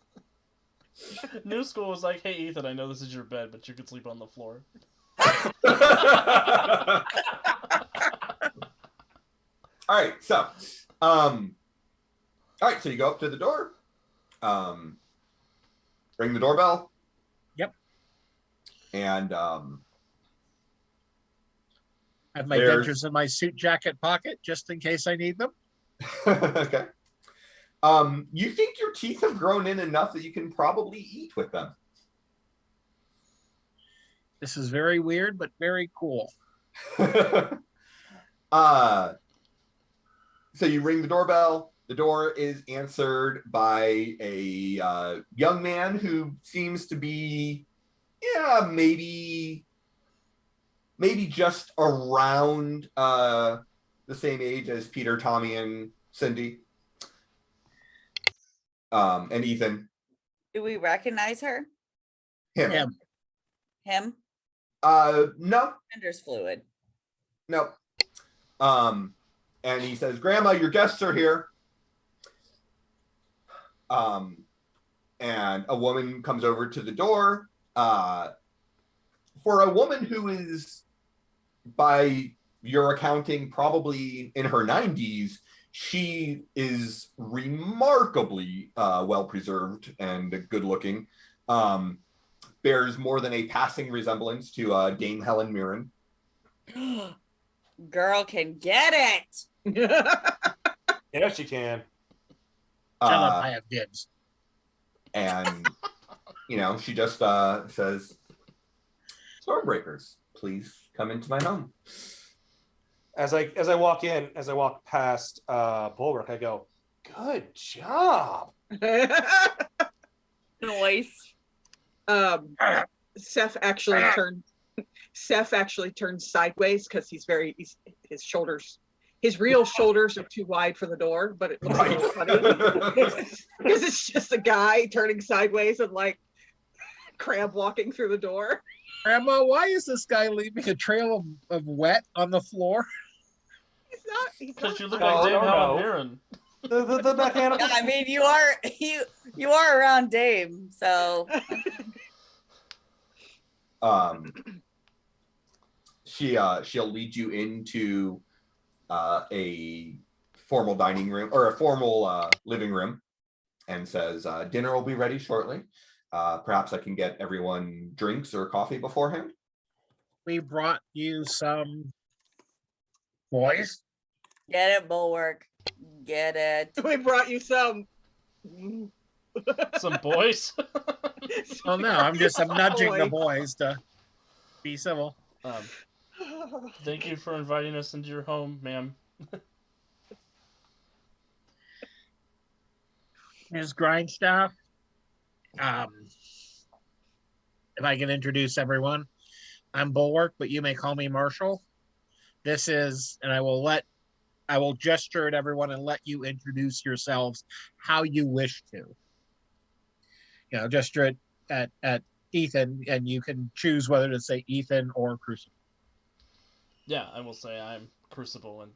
New school was like, hey Ethan, I know this is your bed, but you could sleep on the floor. All right. So, all right. So you go up to the door, ring the doorbell. Yep. And I have my There's- dentures in my suit jacket pocket just in case I need them. okay. You think your teeth have grown in enough that you can probably eat with them. This is very weird, but very cool. So you ring the doorbell. The door is answered by a young man who seems to be, maybe just around the same age as Peter, Tommy, and Cindy, and Ethan. Do we recognize her? Him. Yeah. Him? No. Gender's fluid. No. And he says, Grandma, your guests are here. And a woman comes over to the door, for a woman who is, by your accounting, probably in her 90s, she is remarkably well preserved and good looking. Bears more than a passing resemblance to Dame Helen Mirren. Girl can get it. Yeah, she can. Shut up, I have dibs. And she just says, "Stormbreakers, please come into my home." As I walk past Bulwark, I go, "Good job." Noise. Seth actually turns sideways because his real shoulders are too wide for the door, but it looks a little funny because it's just a guy turning sideways and like crab walking through the door. Grandma, why is this guy leaving a trail of wet on the floor? He's Because not. you look No, like Dame no, Helen no. Mirren. The mechanical. I mean, you are around Dame, so she'll lead you into a formal dining room or a formal living room and says, dinner will be ready shortly. Perhaps I can get everyone drinks or coffee beforehand. We brought you some boys. get it, Bulwark. Get it. We brought you some. Some boys. Oh no, I'm nudging the boys to be civil. Thank you for inviting us into your home, ma'am. Ms. Grindstaff. If I can introduce everyone, I'm Bulwark, but you may call me Marshall. This is, and I will gesture at everyone and let you introduce yourselves how you wish to. Gesture at Ethan, and you can choose whether to say Ethan or Crucible. Yeah, I will say I'm Crucible, and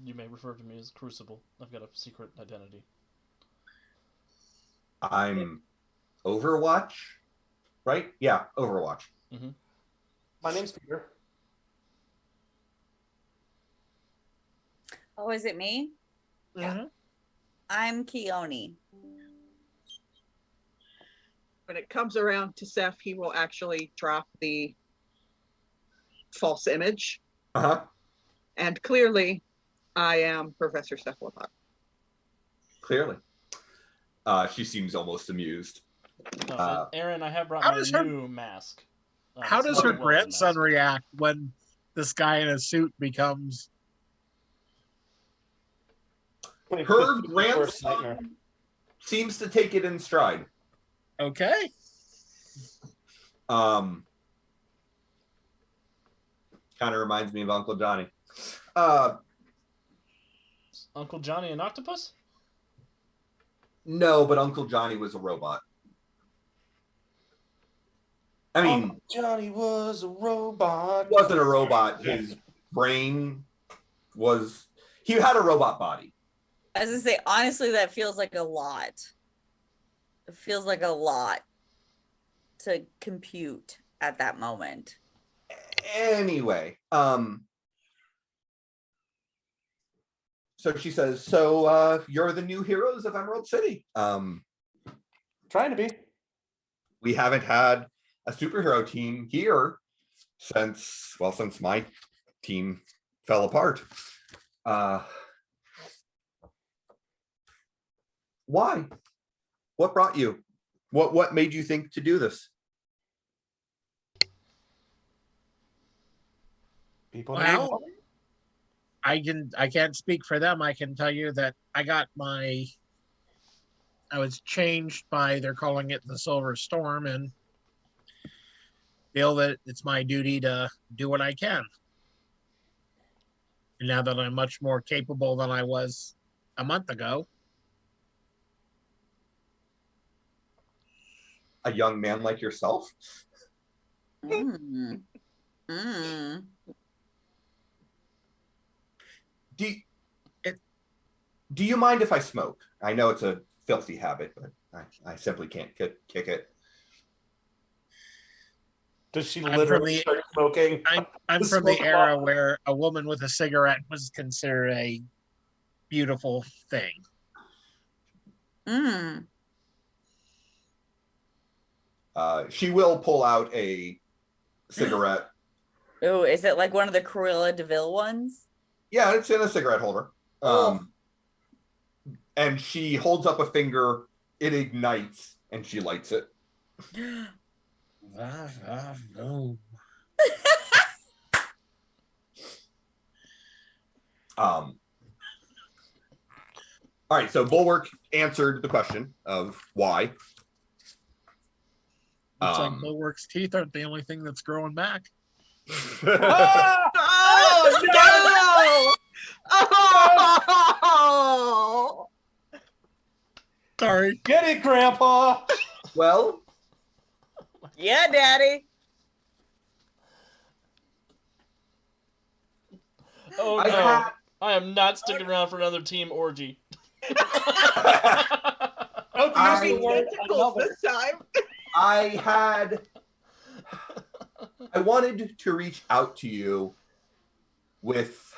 you may refer to me as Crucible. I've got a secret identity. I'm Overwatch, right? Yeah, Overwatch. Mm-hmm. My name's Peter. Oh, is it me? Mm-hmm. I'm Keone. When it comes around to Seth, he will actually drop the false image. Uh-huh. And clearly, I am Professor Cephalopod. Clearly. She seems almost amused. Aaron, I have brought How my does her- new mask. How it's does not her a welcome grandson mask. react when this guy in a suit becomes? Her Worst grandson nightmare. seems to take it in stride. Okay. Kind of reminds me of Uncle Johnny. Uncle Johnny an octopus? No, but Uncle Johnny was a robot. I mean, Johnny was a robot. he wasn't a robot. His brain was. He had a robot body. As I say, honestly, that feels like a lot. It feels like a lot to compute at that moment. Anyway, so she says, "So you're the new heroes of Emerald City." Trying to be. We haven't had a superhero team here since my team fell apart. Why? What brought you? What made you think to do this? People Well, I can't speak for them. I can tell you that I was changed by, they're calling it the Silver Storm, and feel that it's my duty to do what I can. And now that I'm much more capable than I was a month ago. A young man like yourself? Mm. Mm. Do you mind if I smoke? I know it's a filthy habit, but I simply can't kick it. Does she I'm literally start smoking? I'm from the era where a woman with a cigarette was considered a beautiful thing. Mm. She will pull out a cigarette. Oh, is it like one of the Cruella DeVille ones? Yeah, it's in a cigarette holder. Oh. And she holds up a finger, it ignites, and she lights it. No. All right, so Bulwark answered the question of why. Looks like Bulwark's teeth aren't the only thing that's growing back. Oh no! Oh! Sorry. Get it, Grandpa. Well, Yeah, Daddy. Oh I no! had- I am not sticking around for another team orgy. Don't I- use the word Tentacles another. this time. I wanted to reach out to you with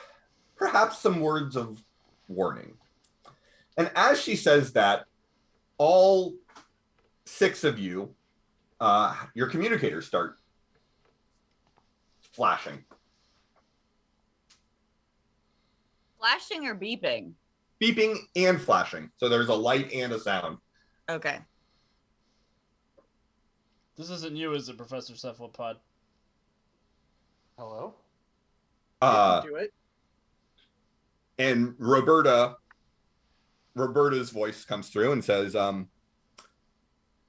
perhaps some words of warning. And as she says that, all 6 of you, your communicators start flashing. Flashing or beeping? Beeping and flashing. So there's a light and a sound. Okay. This isn't you, is it, Professor Cephalopod? Hello? Do it. And Roberta's voice comes through and says,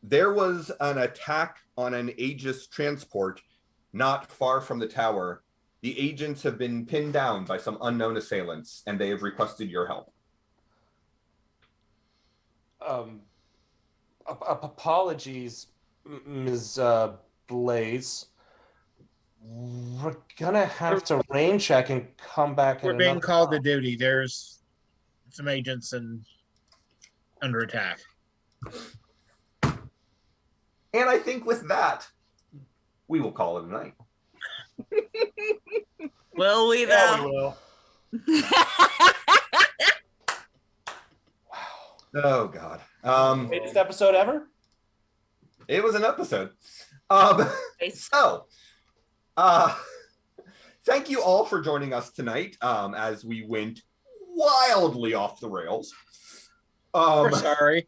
there was an attack on an Aegis transport not far from the tower. The agents have been pinned down by some unknown assailants, and they have requested your help. Apologies, Ms. Blaze. We're gonna have to rain check and come back. We're being called to duty. There's some agents under attack. And I think with that, we will call it a night. Will we Yeah, though? we will. Oh God. Greatest episode ever. It was an episode. So, thank you all for joining us tonight as we went wildly off the rails. We're sorry.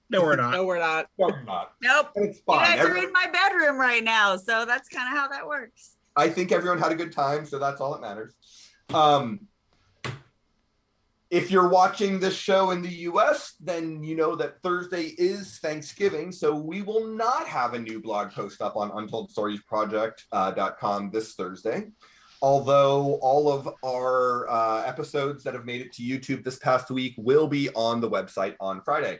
No, we're not. No, we're not. No, we're not. Nope. It's You fine. guys are in my bedroom right now, so that's kind of how that works. I think everyone had a good time, so that's all that matters. If you're watching this show in the US, then you know that Thursday is Thanksgiving, so we will not have a new blog post up on UntoldStoriesProject.com this Thursday. Although all of our episodes that have made it to YouTube this past week will be on the website on Friday.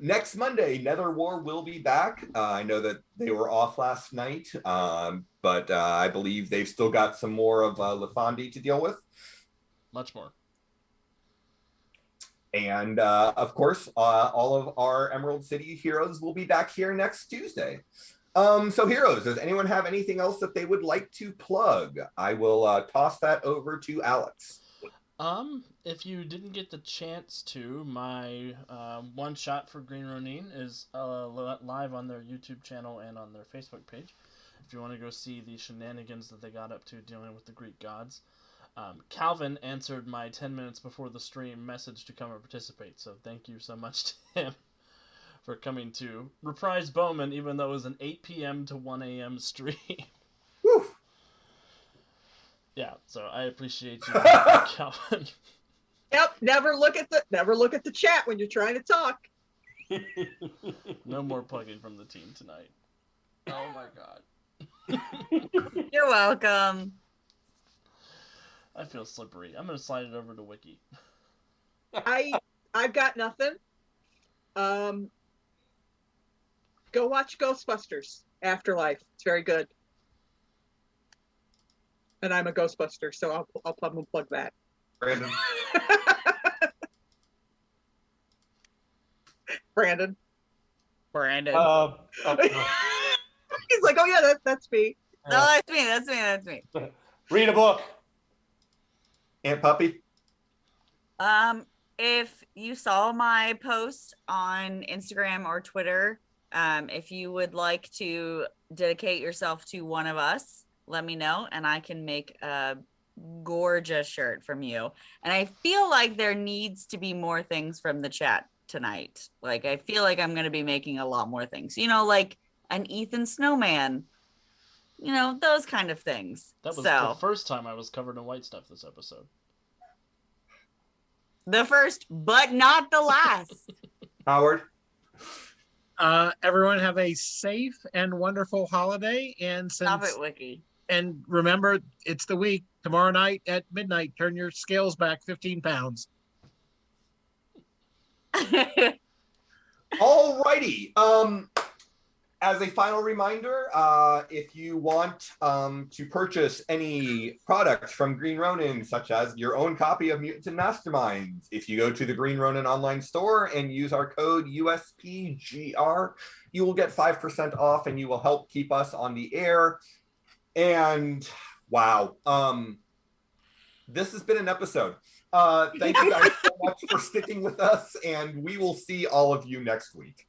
Next Monday, Nether War will be back. I know that they were off last night, but I believe they've still got some more of Lefandi to deal with. Much more. And of course, all of our Emerald City heroes will be back here next Tuesday. So heroes, does anyone have anything else that they would like to plug? I will toss that over to Alex. If you didn't get the chance to, my one shot for Green Ronin is live on their YouTube channel and on their Facebook page. If you want to go see the shenanigans that they got up to dealing with the Greek gods. Calvin answered my 10 minutes before the stream message to come and participate, so thank you so much to him for coming to reprise Bowman, even though it was an 8 p.m. to 1 a.m. stream. Woo. Yeah, so I appreciate you, Calvin. Yep. Never look at the chat when you're trying to talk. No more plugging from the team tonight. Oh my God. You're welcome. I feel slippery. I'm gonna slide it over to Wiki. I've got nothing. Go watch Ghostbusters Afterlife. It's very good. And I'm a Ghostbuster, so I'll plug that. Brandon. Brandon. He's like, oh yeah, that's me. No, that's me. That's me. That's me. Read a book. Aunt Puppy. If you saw my post on Instagram or Twitter, if you would like to dedicate yourself to one of us, let me know and I can make a gorgeous shirt from you. And I feel like there needs to be more things from the chat tonight. Like I feel like I'm going to be making a lot more things. You know, like an Ethan Snowman. You know, those kind of things. That was so the first time I was covered in white stuff this episode. the first, but not the last. Howard. Everyone have a safe and wonderful holiday. And Stop it, Wiki. And remember, it's the week. Tomorrow night at midnight, turn your scales back 15 pounds. All righty. As a final reminder, if you want to purchase any products from Green Ronin, such as your own copy of Mutants and Masterminds, if you go to the Green Ronin online store and use our code USPGR, you will get 5% off and you will help keep us on the air. And wow, this has been an episode. Thank you guys so much for sticking with us, and we will see all of you next week.